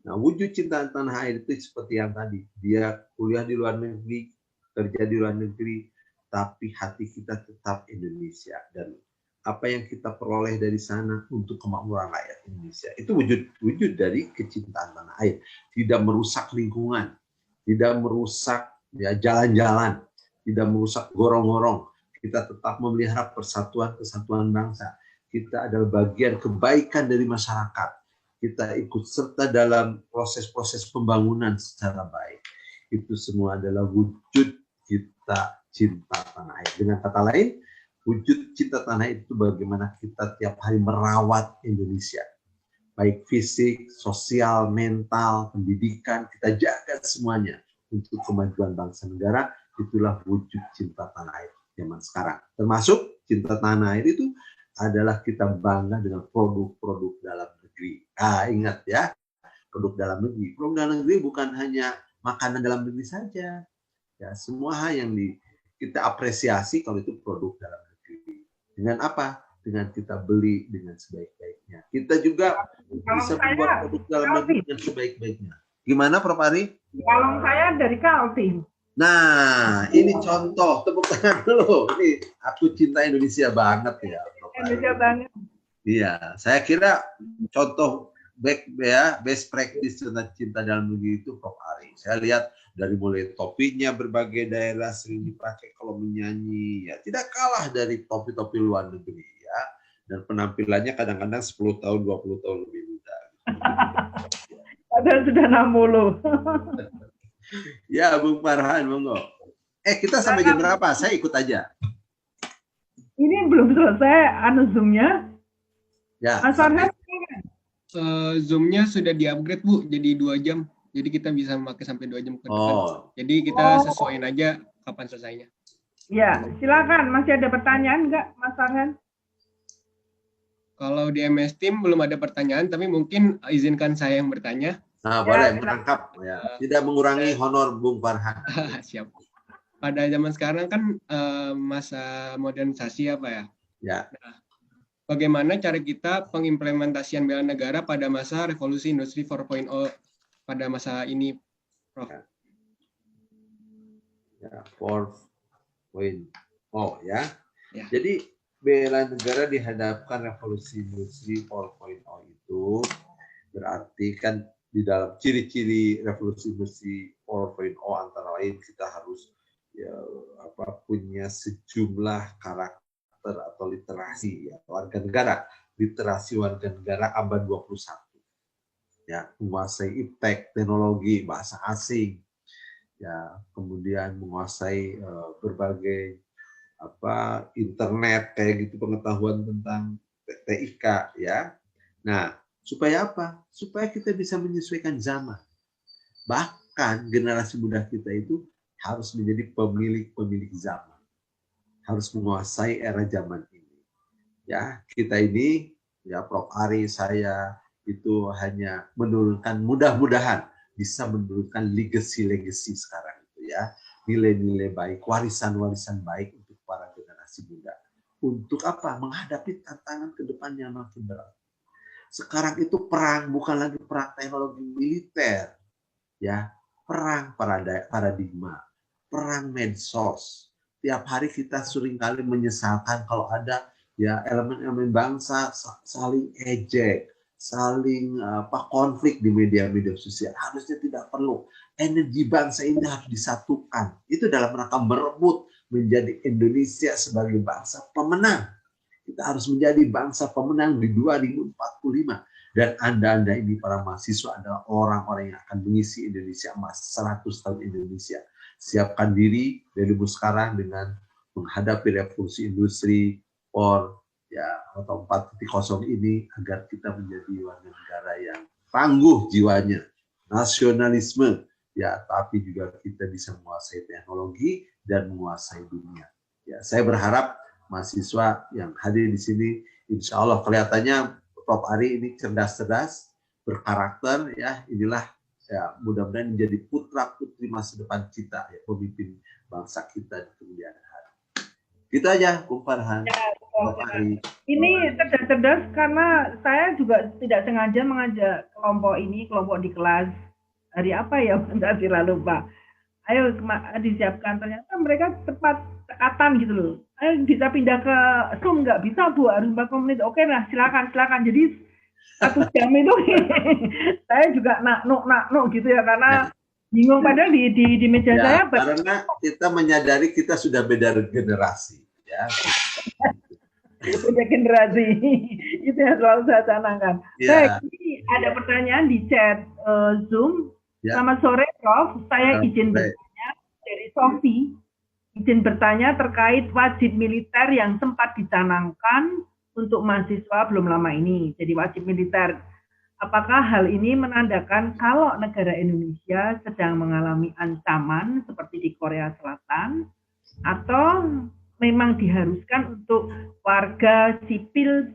Nah, wujud cinta tanah air itu seperti yang tadi. Dia kuliah di luar negeri, kerja di luar negeri, tapi hati kita tetap Indonesia. Dan apa yang kita peroleh dari sana untuk kemakmuran rakyat Indonesia. Itu wujud dari kecintaan tanah air. Tidak merusak lingkungan, tidak merusak ya jalan-jalan, tidak merusak gorong-gorong. Kita tetap memelihara persatuan kesatuan bangsa. Kita adalah bagian kebaikan dari masyarakat. Kita ikut serta dalam proses-proses pembangunan secara baik. Itu semua adalah wujud kita cinta tanah air. Dengan kata lain, wujud cinta tanah air itu bagaimana kita tiap hari merawat Indonesia. Baik fisik, sosial, mental, pendidikan, kita jaga semuanya untuk kemajuan bangsa negara. Itulah wujud cinta tanah air zaman sekarang. Termasuk cinta tanah air itu adalah kita bangga dengan produk-produk dalam negeri. Ingat ya, produk dalam negeri. Produk dalam negeri bukan hanya makanan dalam negeri saja. Ya, semua hal yang kita apresiasi kalau itu produk dalam negeri. Dengan apa? Dengan kita beli dengan sebaik-baiknya. Kita juga bisa membuat produk dalam negeri dengan sebaik-baiknya. Gimana, Prof. Ari? Kalau saya dari Kaltim. Nah, ini contoh. Tepuk tangan dulu. Ini aku cinta Indonesia banget ya. Indonesia banget. Iya, saya kira contoh best practice tentang cinta dalam negeri itu Prof. Ari. Saya lihat dari mulai topinya berbagai daerah sering dipakai kalau menyanyi, ya tidak kalah dari topi-topi luar negeri ya. Dan penampilannya kadang-kadang 10 tahun, 20 tahun lebih muda. Padahal sudah 60. Ya, Bung Farhan, monggo. Kita sampai jam berapa? Saya ikut aja. Ini belum selesai Zoom-nya. Ya. Mas Farhan, Zoom-nya sudah di-upgrade, Bu, jadi 2 jam. Jadi kita bisa memakai sampai 2 jam ke depan. Jadi kita sesuaiin aja kapan selesainya. ya, silakan. Masih ada pertanyaan nggak, Mas Farhan? Kalau di MS Team belum ada pertanyaan, tapi mungkin izinkan saya yang bertanya. Nah, boleh menangkap. Ya. Tidak mengurangi honor Bung Farhan. Siap. Pada zaman sekarang kan masa modernisasi apa ya? Ya. Nah, bagaimana cara kita pengimplementasian bela negara pada masa revolusi industri 4.0 pada masa ini, Prof? Ya, 4.0 ya. Ya. Jadi bela negara dihadapkan revolusi industri 4.0 itu berarti kan di dalam ciri-ciri revolusi industri 4.0 antara lain kita harus punya sejumlah karakter atau literasi warga negara, literasi warga negara abad 21. Ya, menguasai iptek, teknologi, bahasa asing. Ya, kemudian menguasai berbagai internet kayak gitu, pengetahuan tentang TIK ya. Nah, supaya apa? Supaya kita bisa menyesuaikan zaman. Bahkan generasi muda kita itu harus menjadi pemilik zaman, harus menguasai era zaman ini. Ya, kita ini, ya Prof. Ari, saya itu hanya menurunkan, mudah-mudahan bisa menurunkan legacy sekarang itu ya, nilai-nilai baik, warisan-warisan baik untuk para generasi muda. Untuk apa? Menghadapi tantangan ke depan yang makin berat. Sekarang itu perang bukan lagi perang teknologi militer, ya, perang paradigma. Perang medsos. Tiap hari kita seringkali menyesalkan kalau ada ya elemen-elemen bangsa saling ejek, saling konflik di media-media sosial. Harusnya tidak perlu. Energi bangsa ini harus disatukan. Itu dalam rangka merebut menjadi Indonesia sebagai bangsa pemenang. Kita harus menjadi bangsa pemenang di 2045. Dan Anda ini para mahasiswa adalah orang-orang yang akan mengisi Indonesia emas, 100 tahun Indonesia. Siapkan diri dari sekarang dengan menghadapi revolusi industri atau 4.0 ini agar kita menjadi warga negara yang tangguh jiwanya, nasionalisme, ya, tapi juga kita bisa menguasai teknologi dan menguasai dunia. Ya, saya berharap mahasiswa yang hadir di sini, insya Allah kelihatannya Prof. Ari ini cerdas-cerdas, berkarakter, ya, inilah ya mudah-mudahan menjadi putra-putri masa depan kita, ya, pemimpin bangsa kita di kemudian hari. Gitu aja, Bung Farhan. Ya, Prof. Ari. Ini cerdas-cerdas karena saya juga tidak sengaja mengajak kelompok di kelas hari apa ya, Pancasila lupa. Ayo disiapkan, ternyata mereka tepat tekatan gitu loh. Ayo bisa pindah ke Zoom, nggak bisa Bu, harus 40 menit. Oke lah, silakan. Jadi 1 jam itu saya juga nak gitu ya, karena bingung, padahal di meja ya, saya. Karena kita menyadari kita sudah beda generasi. Ya. Beda generasi, itu yang selalu saya canangkan. Ya. Baik, ini ada pertanyaan di chat Zoom. Ya. Selamat sore Prof, saya izin bertanya dari Sofi. Izin bertanya terkait wajib militer yang sempat dicanangkan untuk mahasiswa belum lama ini. Jadi wajib militer, apakah hal ini menandakan kalau negara Indonesia sedang mengalami ancaman seperti di Korea Selatan, atau memang diharuskan untuk warga sipil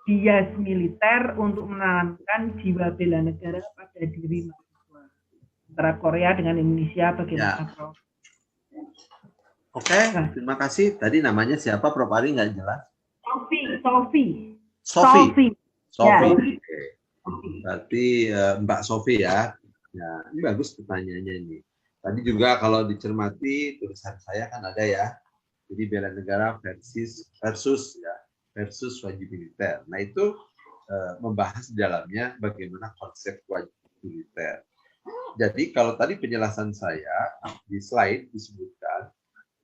bias militer untuk menanamkan jiwa bela negara pada diri mahasiswa? Antara Korea dengan Indonesia bagaimana, ya. Prof? Oke, terima kasih. Tadi namanya siapa, Prof. Ari, nggak jelas? Sofi. Ya. Oke. Berarti Mbak Sofi ya. Ya, ini bagus pertanyaannya ini. Tadi juga kalau dicermati tulisan saya kan ada ya. Jadi bela negara versus wajib militer. Nah itu membahas di dalamnya bagaimana konsep wajib militer. Jadi kalau tadi penjelasan saya di slide disebutkan,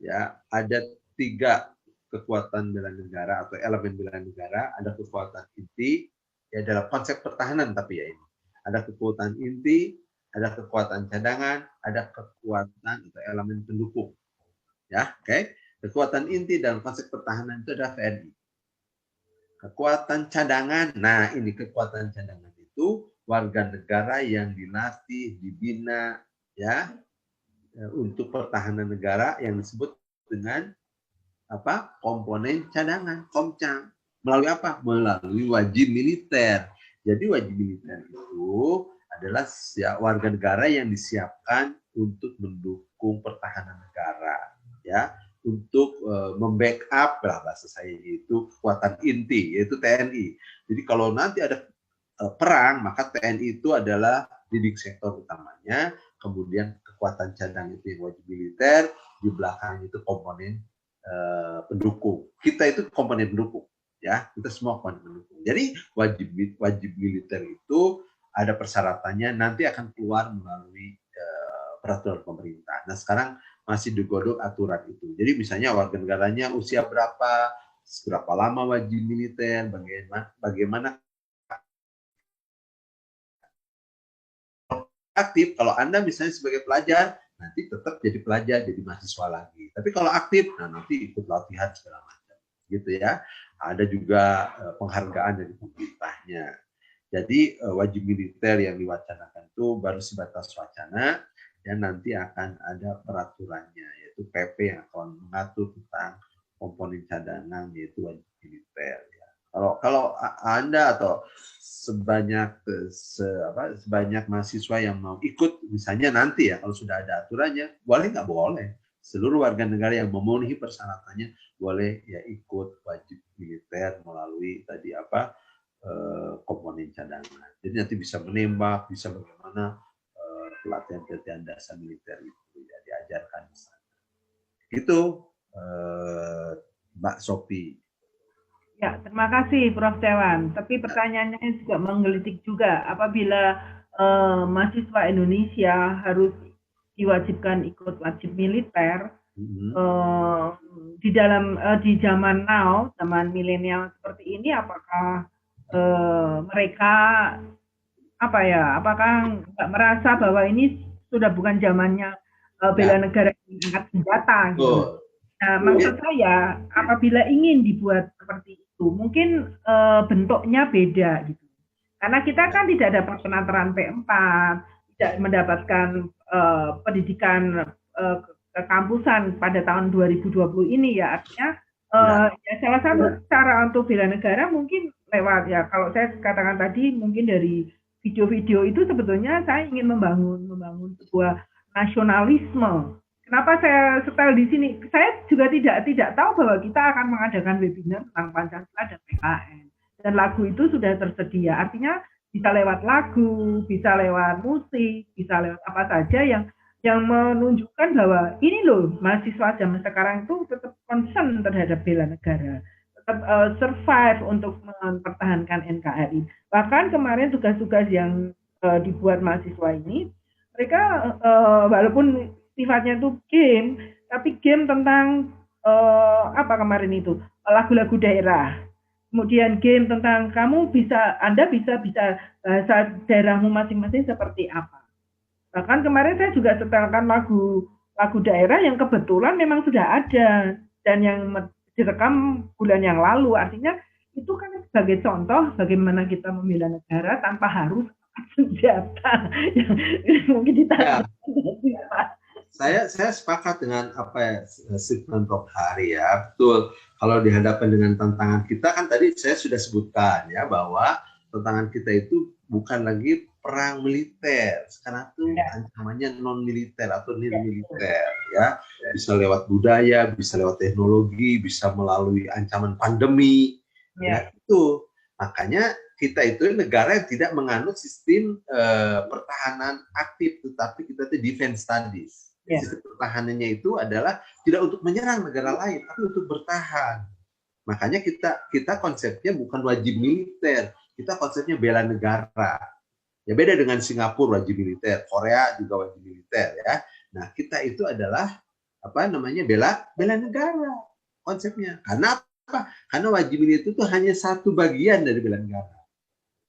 ya, ada 3 kekuatan bela negara atau elemen bela negara. Ada kekuatan inti, ya, dalam konsep pertahanan, tapi ya ini ada kekuatan inti, ada kekuatan cadangan, ada kekuatan atau elemen pendukung. Ya, oke. Kekuatan inti dalam konsep pertahanan itu adalah TNI. Kekuatan cadangan, nah ini kekuatan cadangan itu warga negara yang dilatih, dibina, ya, untuk pertahanan negara yang disebut dengan apa? Komponen cadangan, komcang. Melalui apa? Melalui wajib militer. Jadi wajib militer itu adalah warga negara yang disiapkan untuk mendukung pertahanan negara, ya, untuk membackup lah bahasa saya itu kekuatan inti yaitu TNI. Jadi kalau nanti ada perang maka TNI itu adalah leading sektor utamanya, kemudian kekuatan cadangan itu yang wajib militer, di belakang itu komponen pendukung. Kita itu komponen pendukung, ya, kita semua komponen pendukung. Jadi wajib militer itu ada persyaratannya, nanti akan keluar melalui peraturan pemerintah. Nah sekarang masih digodok aturan itu. Jadi misalnya warga negaranya usia berapa, berapa lama wajib militer, bagaimana aktif. Kalau Anda misalnya sebagai pelajar, nanti tetap jadi pelajar, jadi mahasiswa lagi. Tapi kalau aktif, nah nanti ikut latihan segala macam, gitu ya. Ada juga penghargaan dari pemerintahnya. Jadi wajib militer yang diwacanakan itu baru sebatas wacana, dan nanti akan ada peraturannya, yaitu PP yang akan mengatur tentang komponen cadangan, yaitu wajib militer. Ya. Kalau Anda atau sebanyak mahasiswa yang mau ikut, misalnya nanti ya, kalau sudah ada aturannya, boleh nggak boleh. Seluruh warga negara yang memenuhi persyaratannya boleh ya ikut wajib militer melalui tadi komponen cadangan. Jadi nanti bisa menembak, bisa bagaimana pelatihan-pelatihan dasar militer itu ya diajarkan di sana. Itu Mbak Sophie. Ya, terima kasih Prof. Dewan. Tapi pertanyaannya juga menggelitik juga. Apabila mahasiswa Indonesia harus diwajibkan ikut wajib militer, di zaman now, zaman milenial seperti ini, apakah mereka apakah nggak merasa bahwa ini sudah bukan zamannya bela negara yang angkat senjata gitu. Nah, maksud saya apabila ingin dibuat seperti itu, mungkin bentuknya beda gitu. Karena kita kan tidak dapat penataran P4, tidak mendapatkan pendidikan kekampusan pada tahun 2020 ini ya, artinya ya salah satu cara untuk bela negara mungkin lewat ya, kalau saya katakan tadi mungkin dari video-video itu sebetulnya saya ingin membangun sebuah nasionalisme. Kenapa saya setel di sini? Saya juga tidak tahu bahwa kita akan mengadakan webinar tentang Pancasila dan PKN. Dan lagu itu sudah tersedia. Artinya bisa lewat lagu, bisa lewat musik, bisa lewat apa saja yang menunjukkan bahwa ini loh mahasiswa zaman sekarang itu tetap concern terhadap bela negara, tetap survive untuk mempertahankan NKRI. Bahkan kemarin tugas-tugas yang dibuat mahasiswa ini, mereka walaupun sifatnya itu game, tapi game tentang kemarin itu lagu-lagu daerah. Kemudian game tentang Anda bisa bahasa daerahmu masing-masing seperti apa. Bahkan kemarin saya juga setelkan lagu daerah yang kebetulan memang sudah ada dan yang direkam bulan yang lalu. Artinya itu kan sebagai contoh bagaimana kita membela negara tanpa harus senjata yang mungkin ditanya. Saya sepakat dengan apa ya statement Prof. Hari ya, betul. Kalau dihadapkan dengan tantangan kita kan tadi saya sudah sebutkan ya bahwa tantangan kita itu bukan lagi perang militer, sekarang itu ancamannya non militer atau nir militer ya, bisa lewat budaya, bisa lewat teknologi, bisa melalui ancaman pandemi ya itu. Makanya kita itu negara yang tidak menganut sistem pertahanan aktif, tetapi kita itu defense studies. Sistem pertahanannya itu adalah tidak untuk menyerang negara lain, tapi untuk bertahan. Makanya kita konsepnya bukan wajib militer, kita konsepnya bela negara. Ya beda dengan Singapura wajib militer, Korea juga wajib militer ya. Nah kita itu adalah bela negara konsepnya. Karena apa? Karena wajib militer itu hanya satu bagian dari bela negara.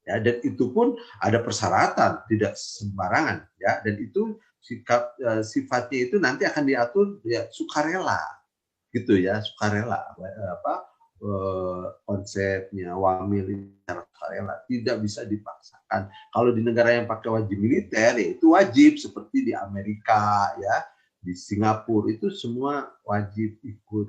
Ya, dan itu pun ada persyaratan, tidak sembarangan ya, dan itu sifatnya itu nanti akan diatur ya sukarela, gitu ya, sukarela. Konsepnya wamil secara sukarela tidak bisa dipaksakan. Kalau di negara yang pakai wajib militer, ya itu wajib seperti di Amerika ya, di Singapura itu semua wajib ikut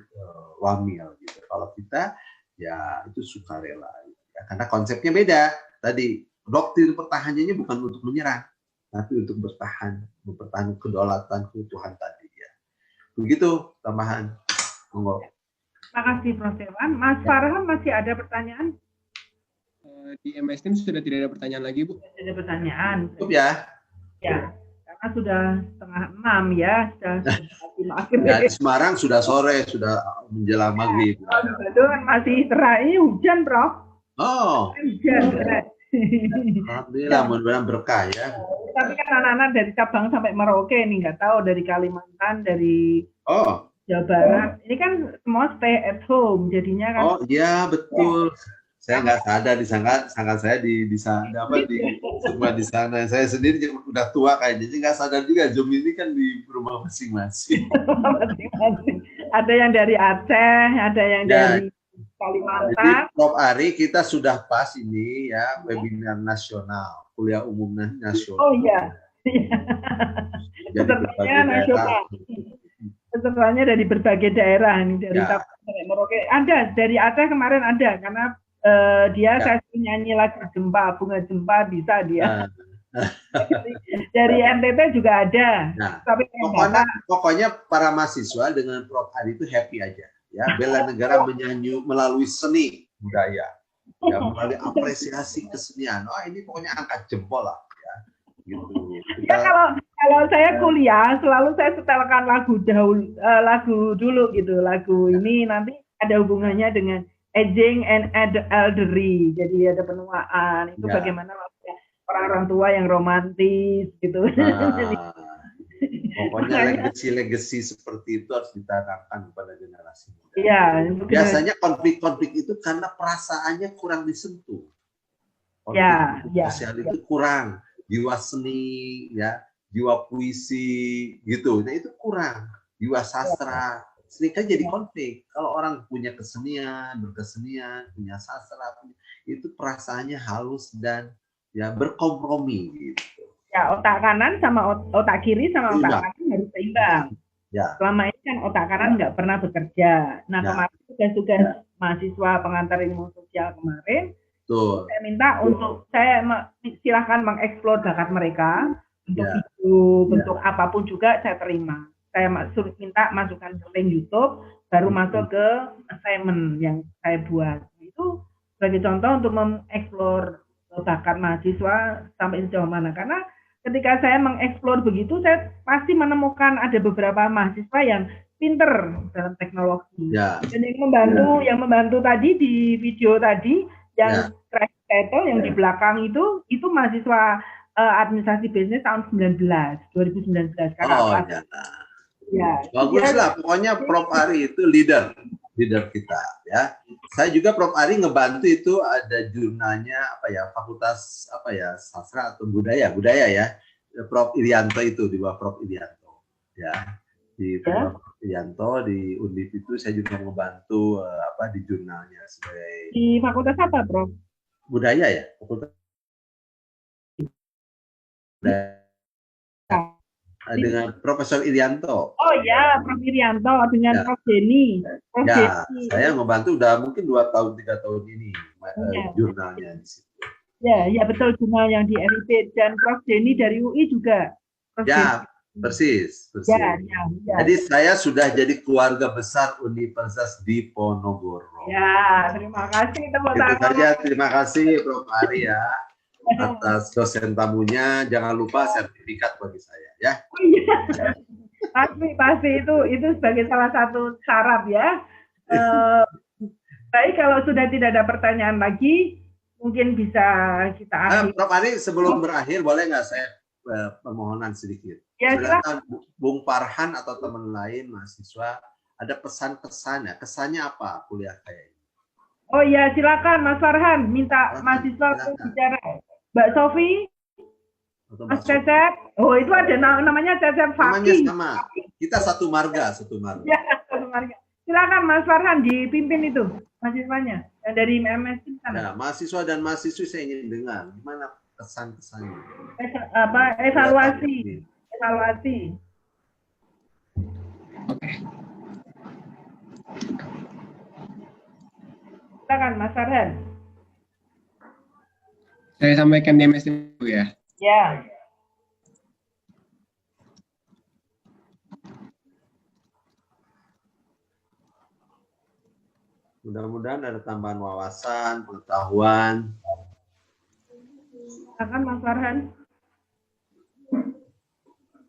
wamil gitu. Kalau kita ya itu sukarela ya, karena konsepnya beda. Tadi doktrin pertahanannya bukan untuk menyerang, tapi untuk bertahan, mempertahankan kedaulatan keutuhan tadi ya. Begitu tambahan. Monggo. Terima kasih Prof. Dewan. Mas Farhan masih ada pertanyaan? Di MS Team sudah tidak ada pertanyaan lagi, Bu. Ada pertanyaan. Cukup ya. Ya, karena sudah 5:30 ya, sudah akhir. Ya, di Semarang sudah sore, sudah menjelang maghrib. Itu kan masih terai hujan, Prof. Oh, Hujan. alhamdulillah, mudah-mudahan berkah ya. Tapi kan anak-anak dari Sabang sampai Merauke nih, nggak tahu dari Kalimantan, dari Jawa Barat. Ini kan semua stay at home, jadinya kan. Oh iya betul. Saya nggak sadar, disangka saya di sana apa di semua di sana. Saya sendiri udah tua kayaknya, jadi nggak sadar juga Zoom ini kan di rumah masing-masing. Masing-masing. Ada yang dari Aceh, ada yang dari Kalimantan. Jadi Prof. Ari, kita sudah pas ini ya webinar nasional, kuliah umum nasional. Oh iya. Jadi Pesertanya nasional. Pesertanya dari berbagai daerah nih, dari Ya. Sabang sampai Merauke. Ada dari Aceh kemarin ada, karena dia saya suruh nyanyi lagu Jempa, Bunga Jempa bisa dia. Dari NTT juga ada. Nah, Tapi pokoknya para mahasiswa dengan Prof. Ari itu happy aja. Ya, bela negara menyanyi melalui seni budaya. Ya, melalui apresiasi kesenian. Oh, ini pokoknya angkat jempol lah ya. Gitu. ya kalau saya kuliah selalu saya setelkan lagu dulu gitu. Lagu ini nanti ada hubungannya dengan aging and elderly. Jadi ada penuaan. Itu bagaimana orang-orang tua yang romantis gitu. Pokoknya legacy seperti itu harus ditanamkan kepada generasi muda. Iya. Biasanya konflik-konflik itu karena perasaannya kurang disentuh. Sosial itu kurang, jiwa seni, ya, jiwa puisi, gitu. Nah itu kurang, jiwa sastra. Sering kan jadi konflik. Kalau orang punya kesenian, berkesenian, punya sastra, itu perasaannya halus dan ya berkompromi gitu. Ya, otak kanan sama otak kiri sama otak kanan harus seimbang. Ya. Selama ini kan otak kanan nggak pernah bekerja. Nah, kemarin tugas-tugas mahasiswa pengantar ilmu sosial kemarin, saya minta untuk saya silahkan mengeksplor bakat mereka untuk itu, bentuk apapun juga saya terima. Saya minta masukkan ke link YouTube, baru masuk ke assignment yang saya buat. Itu sebagai contoh untuk mengeksplor bakat mahasiswa sampai sejauh mana. Karena ketika saya mengeksplor begitu, saya pasti menemukan ada beberapa mahasiswa yang pinter dalam teknologi. Dan yang membantu tadi di video tadi, yang crash title yang di belakang itu mahasiswa administrasi bisnis tahun 2019. Baguslah, pokoknya Prof. Ari itu leader kita ya. Saya juga Prof. Ari ngebantu itu ada jurnalnya Fakultas Sastra atau Budaya ya. Prof. Irianto itu di bawah Prof. Irianto ya. Di Prof. Irianto di Undip itu saya juga ngebantu di jurnalnya sebagai di Fakultas apa, Prof? Budaya ya, Fakultas dengan Profesor Irianto. Oh ya, Prof. Irianto dengan Prof. Denny. Saya ngebantu udah mungkin 2-3 tahun ini jurnalnya di situ. Ya betul, jurnal yang di RIP dan Prof. Denny dari UI juga. Persis. Jadi saya sudah jadi keluarga besar Universitas Diponegoro. Ya, terima kasih teman-teman. Itu saja, terima kasih Prof. Ari ya. Atas dosen tamunya, jangan lupa sertifikat bagi saya ya. Pasti itu sebagai salah satu syarat ya. Baik, kalau sudah tidak ada pertanyaan lagi, mungkin bisa kita akhiri. Prof. Ari, sebelum berakhir boleh nggak saya permohonan sedikit? Ya, silakan Bung Farhan atau teman lain mahasiswa ada pesan-pesan ya, kesannya apa kuliah kayak ini? Oh ya, silakan Mas Farhan minta mahasiswa untuk bicara. Mbak Sofi? atau Mas Mbak Sofi. Cecep. Oh, itu ada namanya Cecep Namanya Fakih. sama. Kita satu marga, satu marga. Ya, sebenarnya. Silakan Mas Farhan dipimpin itu mahasiswanya yang dari MS di sana. Ya, mahasiswa dan mahasiswi saya ingin dengar gimana kesan-kesannya. Evaluasi. Oke. Silakan Mas Farhan. Saya sampaikan di MS dulu ya. Ya. Mudah-mudahan ada tambahan wawasan, pengetahuan. Silakan Mas Farhan.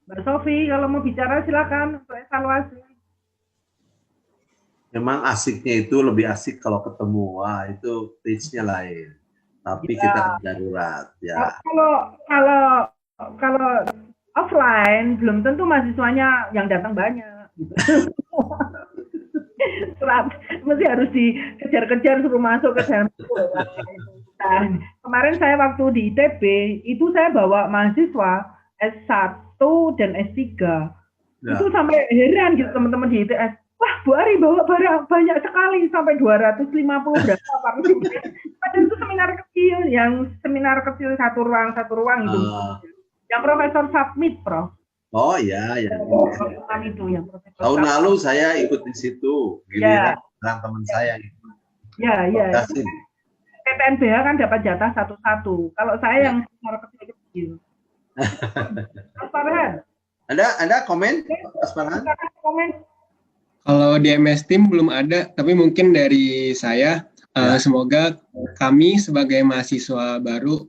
Mbak Sofi, kalau mau bicara silakan untuk evaluasi. Memang asiknya itu lebih asik kalau ketemu. Wah, itu stage-nya lain. Tapi Ya. kita darurat, ya. Kalau offline belum tentu mahasiswanya yang datang banyak. Gitu. Mesti harus dikejar-kejar suruh masuk ke dalam. Nah, kemarin saya waktu di ITB itu saya bawa mahasiswa S1 dan S3 Ya. itu sampai heran gitu teman-teman di ITS. Wah, Bu Ari bawa barang banyak sekali sampai 250 berapa partisipan. Padahal itu seminar kecil satu ruang itu. Yang Profesor Submit, Prof. Oh ya, ya. Itu yang Profesor Tahun Submit. lalu saya ikut di situ. Giliran teman saya itu. Ya. Kasih. PTNBH kan dapat jatah satu-satu. Kalau saya yang seminar kecil-kecil. Mas Farhan. Ada komen, Mas Farhan? Komen. Kalau di MS Team belum ada, tapi mungkin dari saya, semoga kami sebagai mahasiswa baru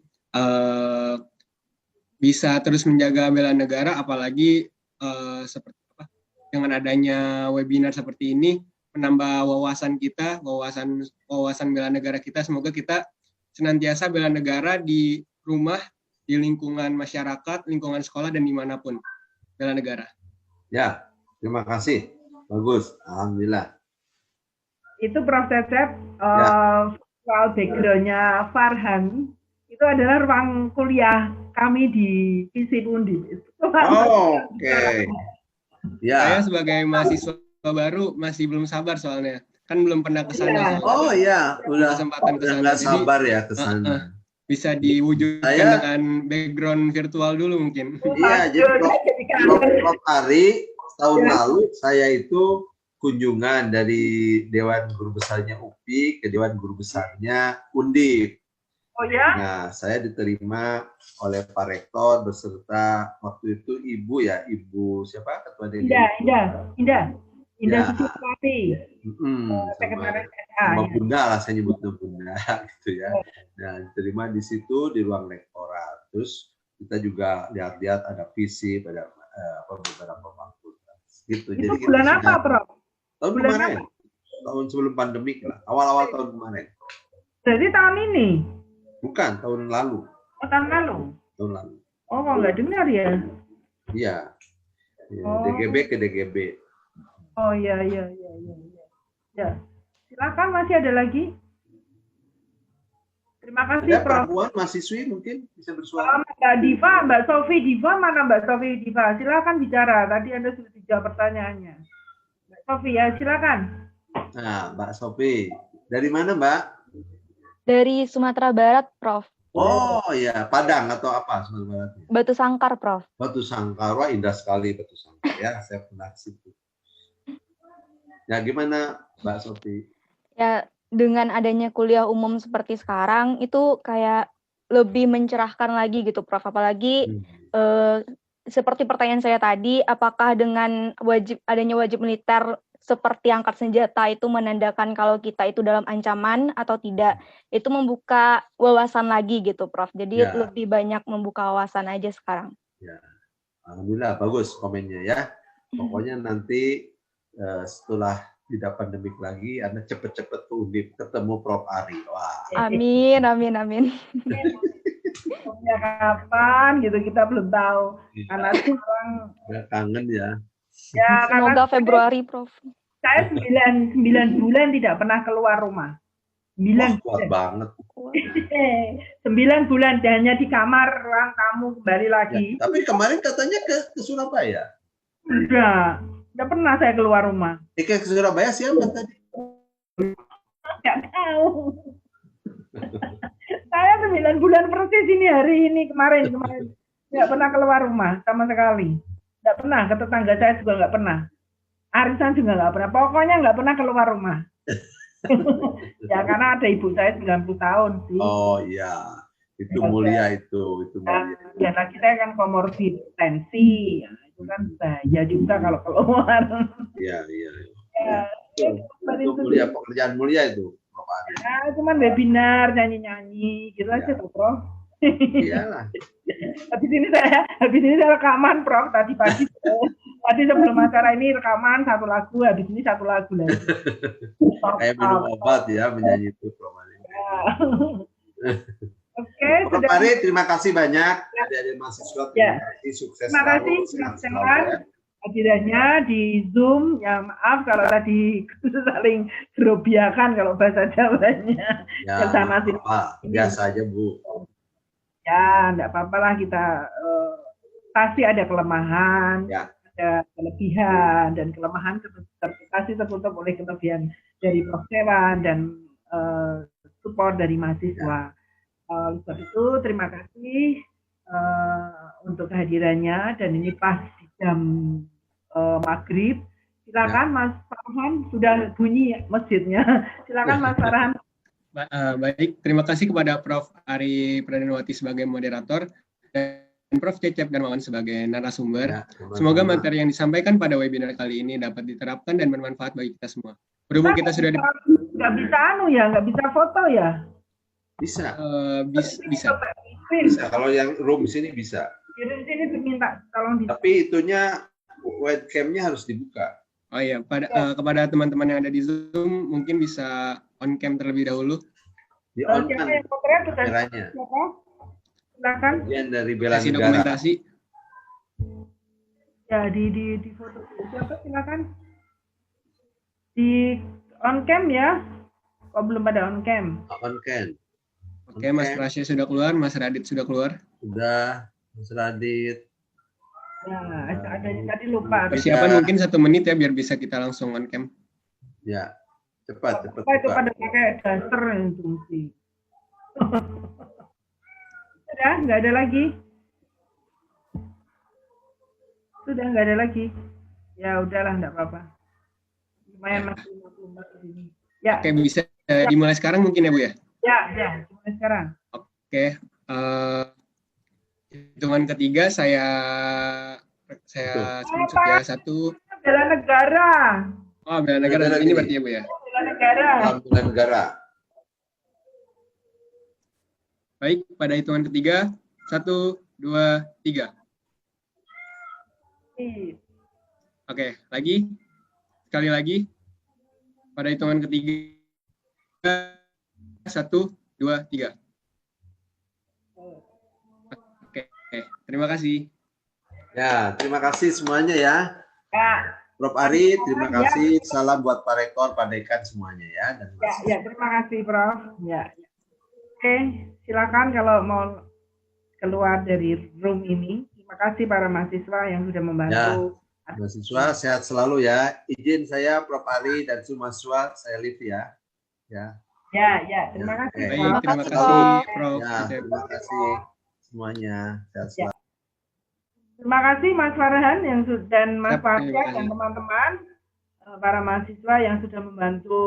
bisa terus menjaga bela negara, apalagi seperti apa, dengan adanya webinar seperti ini, menambah wawasan kita, wawasan bela negara kita. Semoga kita senantiasa bela negara di rumah, di lingkungan masyarakat, lingkungan sekolah, dan dimanapun bela negara. Ya, terima kasih. Bagus, alhamdulillah. Itu Prof. Cecep, soal background-nya Farhan, itu adalah ruang kuliah kami di FISIP Undip. Oh, oke. Ya. Saya sebagai mahasiswa baru masih belum sabar soalnya. Kan belum pernah ke sana. Oh iya, udah kesempatan ke sana. nggak sabar ya ke sana. Bisa diwujudkan dengan background virtual dulu mungkin. Iya, jadi Prof. Ari tahun lalu saya itu kunjungan dari Dewan Guru Besarnya UPI ke Dewan Guru Besarnya Undip. Oh ya? Nah, saya diterima oleh Pak Rektor beserta waktu itu Ibu siapa ketua DPD? Indah Suciwati. Sama Bunda lah, saya nyebutnya Bunda gitu ya. Nah, diterima di situ di ruang rektorat. Terus kita juga lihat-lihat ada FISIP, ada beberapa fakultas gitu. Itu jadi bulan apa, Prof? Tahun kemarin. Tahun sebelum pandemik lah, awal-awal tahun kemarin. Jadi tahun ini? Bukan, tahun lalu. Oh, tahun lalu? Tahun lalu. Oh, kok nggak dengar ya? Iya. Oh. DGB ke DGB. Oh, iya. Ya. Silakan, masih ada lagi? Terima kasih, Ada Prof. perempuan mahasiswi mungkin bisa bersuara. Mbak Diva, Mbak Sofi Diva, mana Mbak Sofi Diva? Silakan bicara. Tadi Anda sudah dijawab pertanyaannya. Mbak Sofi ya, silakan. Nah, Mbak Sofi, dari mana Mbak? Dari Sumatera Barat, Prof. Oh ya, Padang atau apa Sumatera Barat? Batu Sangkar, Prof. Batu Sangkar, wah indah sekali Batu Sangkar ya, saya pernah ke situ. Ya gimana Mbak Sofi? Ya, dengan adanya kuliah umum seperti sekarang, itu kayak lebih mencerahkan lagi gitu, Prof. Apalagi seperti pertanyaan saya tadi, apakah dengan adanya wajib militer seperti angkat senjata itu menandakan kalau kita itu dalam ancaman atau tidak? Itu membuka wawasan lagi gitu, Prof. Jadi lebih banyak membuka wawasan aja sekarang. Ya, alhamdulillah bagus komennya ya. Pokoknya nanti setelah tidak pandemik lagi, Anda cepet-cepet ke Undip ketemu Prof. Ari. Wah. Amin. Ya, kapan gitu kita belum tahu. Karena sekarang Kangen ya. ya Semoga Februari, Prof. Saya 9 bulan tidak pernah keluar rumah. 9 kuat banget. 9 bulan dan hanya di kamar ruang tamu kembali lagi. Ya, tapi kemarin katanya ke Surabaya. Udah pernah saya keluar rumah. Ke Surabaya siapa tadi? Nggak tahu. Saya 9 bulan persis ini hari ini kemarin nggak pernah keluar rumah sama sekali. Nggak pernah, ke tetangga saya juga nggak pernah. Arisan juga nggak pernah. Pokoknya nggak pernah keluar rumah. Ya karena ada ibu saya 90 tahun sih. Oh iya, itu mulia itu mulia. Ya lagi saya kan komorbid tensi, ya, itu kan bahaya juga kalau keluar. Iya. Ya, Itu mulia, pekerjaan mulia itu, Prof. Ari. ya, cuman webinar nyanyi-nyanyi gitu aja tuh, Prof. Iyalah. Habis ini saya rekaman, Prof. Tadi pagi. Tadi sebelum acara ini rekaman satu lagu, habis ini satu lagu lagi. Kayak minum obat ya menyanyi itu, Prof. Ari. Ya. Oke, Prof. Ari, terima kasih banyak. Adik-adik mahasiswa, terima kasih, sukses terima kasih teman-teman hadirannya di Zoom. Ya maaf kalau tadi saling gerobiakan kalau bahasa Jawanya. Ya, Sama sih. biasa aja, Bu. Ya, enggak apa-apa lah kita pasti ada kelemahan, ada kelebihan, dan kelemahan pasti tertutup oleh kelebihan dari Prof. Sewan dan support dari mahasiswa. Sebab itu terima kasih untuk kehadirannya, dan ini pas di jam maghrib. Silakan Mas Farhan, sudah bunyi masjidnya. Silakan Mas Farhan. Baik, terima kasih kepada Prof. Ari Pradhanawati sebagai moderator dan Prof. Cecep Darmawan sebagai narasumber. Semoga materi yang disampaikan pada webinar kali ini dapat diterapkan dan bermanfaat bagi kita semua. Berhubung kita sudah nggak bisa foto ya? Bisa. Bisa. Kalau yang room sini bisa. Di sini diminta tolong. Tapi itunya webcam-nya harus dibuka. Oh iya, kepada teman-teman yang ada di Zoom mungkin bisa on cam terlebih dahulu. Di on kan kameranya. Silakan. Bagian dari bela Sesi negara. dokumentasi. Ya di foto siapa, silakan. Di on cam ya. Oh belum ada on cam. On cam. Oke, Mas Prasya sudah keluar, Mas Radit sudah keluar. Sudah, Mas Radit. Ya, ada tadi lupa. Persiapan mungkin 1 menit ya biar bisa kita langsung on cam. Ya, cepat. Itu pada pakai daster itu sih. Sudah, nggak ada lagi. Sudah nggak ada lagi. Ya udahlah, nggak apa-apa. Lumayan masih 54 di sini. Ya. Oke, bisa dimulai sekarang mungkin ya Bu ya? Ya, dimulai sekarang. Oke, hitungan ketiga saya screenshot ya. 1. Bela negara. Oh, bela negara ini berarti ya Bu ya? Bela negara. Bela negara. Baik, pada hitungan ketiga, 1, 2, 3. Oke, lagi. Sekali lagi. Pada hitungan ketiga, 1, 2, 3. Oke, terima kasih. Ya, terima kasih semuanya ya. Ya. Prof. Ari, terima kasih. Salam buat Pak Rektor, Pak Dekan semuanya ya. Dan terima kasih Prof. Ya. Oke, silakan kalau mau keluar dari room ini. Terima kasih para mahasiswa yang sudah membantu. Ya, mahasiswa sehat selalu ya. Izin saya Prof. Ari dan semua mahasiswa saya live ya. Ya, terima kasih. Baik, terima kasih Prof. Ya, terima kasih semuanya. Sehat selalu. Terima kasih Mas Farhan dan Mas Fasya dan teman-teman para mahasiswa yang sudah membantu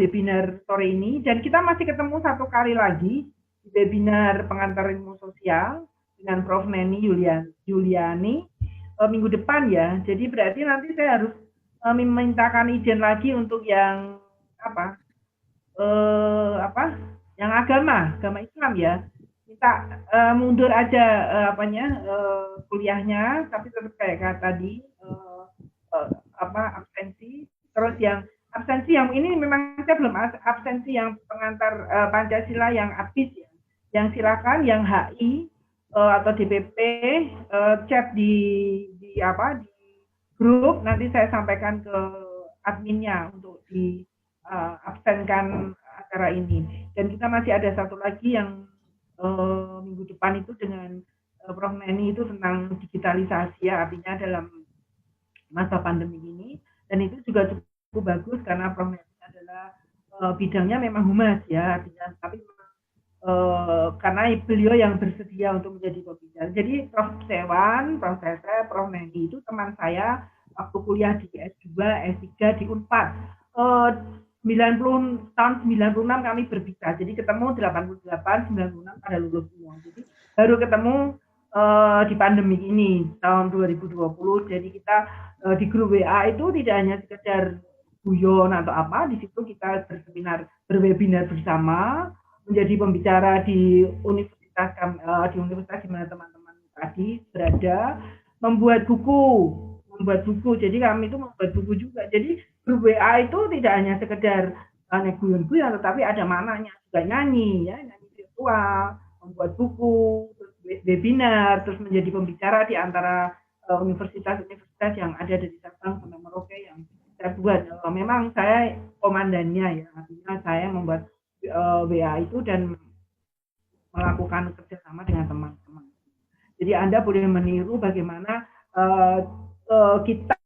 webinar sore ini. Dan kita masih ketemu 1 kali lagi di webinar pengantar ilmu sosial dengan Prof. Neni Yuliani minggu depan ya. Jadi berarti nanti saya harus memintakan izin lagi untuk yang yang agama Islam ya. Minta mundur aja kuliahnya, tapi tetap kayak tadi absensi. Terus yang absensi yang ini memang saya belum absensi yang pengantar Pancasila yang habis ya. Yang silakan yang HI atau DPP chat di grup, nanti saya sampaikan ke adminnya untuk absenkan acara ini. Dan kita masih ada satu lagi yang minggu depan itu dengan Prof. Neni itu tentang digitalisasi ya, artinya dalam masa pandemi ini. Dan itu juga cukup bagus karena Prof. Neni adalah bidangnya memang humas ya, artinya, tapi karena beliau yang bersedia untuk menjadi pembicara. Jadi Prof. Sewan, Prof. Sese, Prof. Neni itu teman saya waktu kuliah di S2, S3 di Unpad. tahun 96 kami berpisah. Jadi ketemu 88, 96 pada lulus semua. Jadi baru ketemu di pandemi ini tahun 2020. Jadi kita di grup WA itu tidak hanya sekedar guyon atau apa, di situ kita berwebinar bersama, menjadi pembicara di universitas di mana teman-teman tadi berada, membuat buku. Jadi kami itu membuat buku juga. Jadi grup WA itu tidak hanya sekedar guyon-guyon, tetapi ada maknanya juga, nyanyi virtual, membuat buku, terus webinar, terus menjadi pembicara di antara universitas-universitas yang ada dari Sabang sampai Merauke yang saya buat. Memang saya komandannya ya, artinya saya membuat WA itu dan melakukan kerjasama dengan teman-teman. Jadi Anda boleh meniru bagaimana kita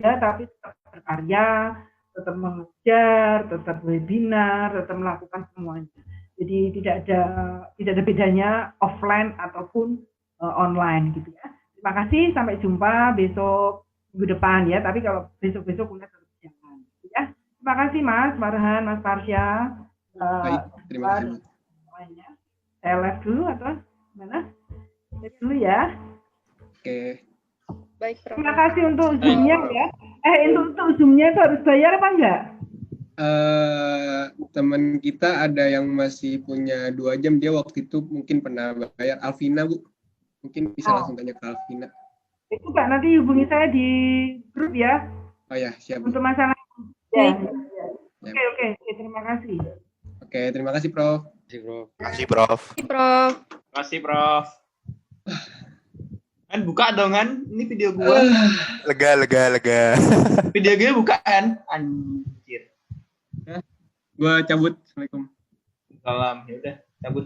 tapi tetap berkarya, tetap mengajar, tetap webinar, tetap melakukan semuanya. Jadi tidak ada bedanya offline ataupun online gitu ya. Terima kasih, sampai jumpa besok minggu depan ya. Tapi kalau besok kuliah tetap jangan. Ya. Terima kasih Mas Farhan, Mas Farsya. Baik, terima kasih. Saya live dulu atau gimana? Live dulu ya. Oke. Baik, Prof. Terima kasih untuk Zoom-nya ya. Untuk Zoom-nya itu harus bayar apa enggak? Teman kita ada yang masih punya 2 jam, dia waktu itu mungkin pernah bayar. Alvina, Bu. Mungkin bisa langsung tanya ke Alvina. Itu Kak, nanti hubungi saya di grup ya. Oh ya, siap. Bu. Untuk masalah. Ya. Oke, terima kasih. Oke, terima kasih, Prof. Kasih, Prof. Prof. Makasih, Prof. Kan buka dong kan, ini video gua. Lega. Video gue buka kan, anjir. Gua cabut. Assalamualaikum. Salam, ya udah cabut.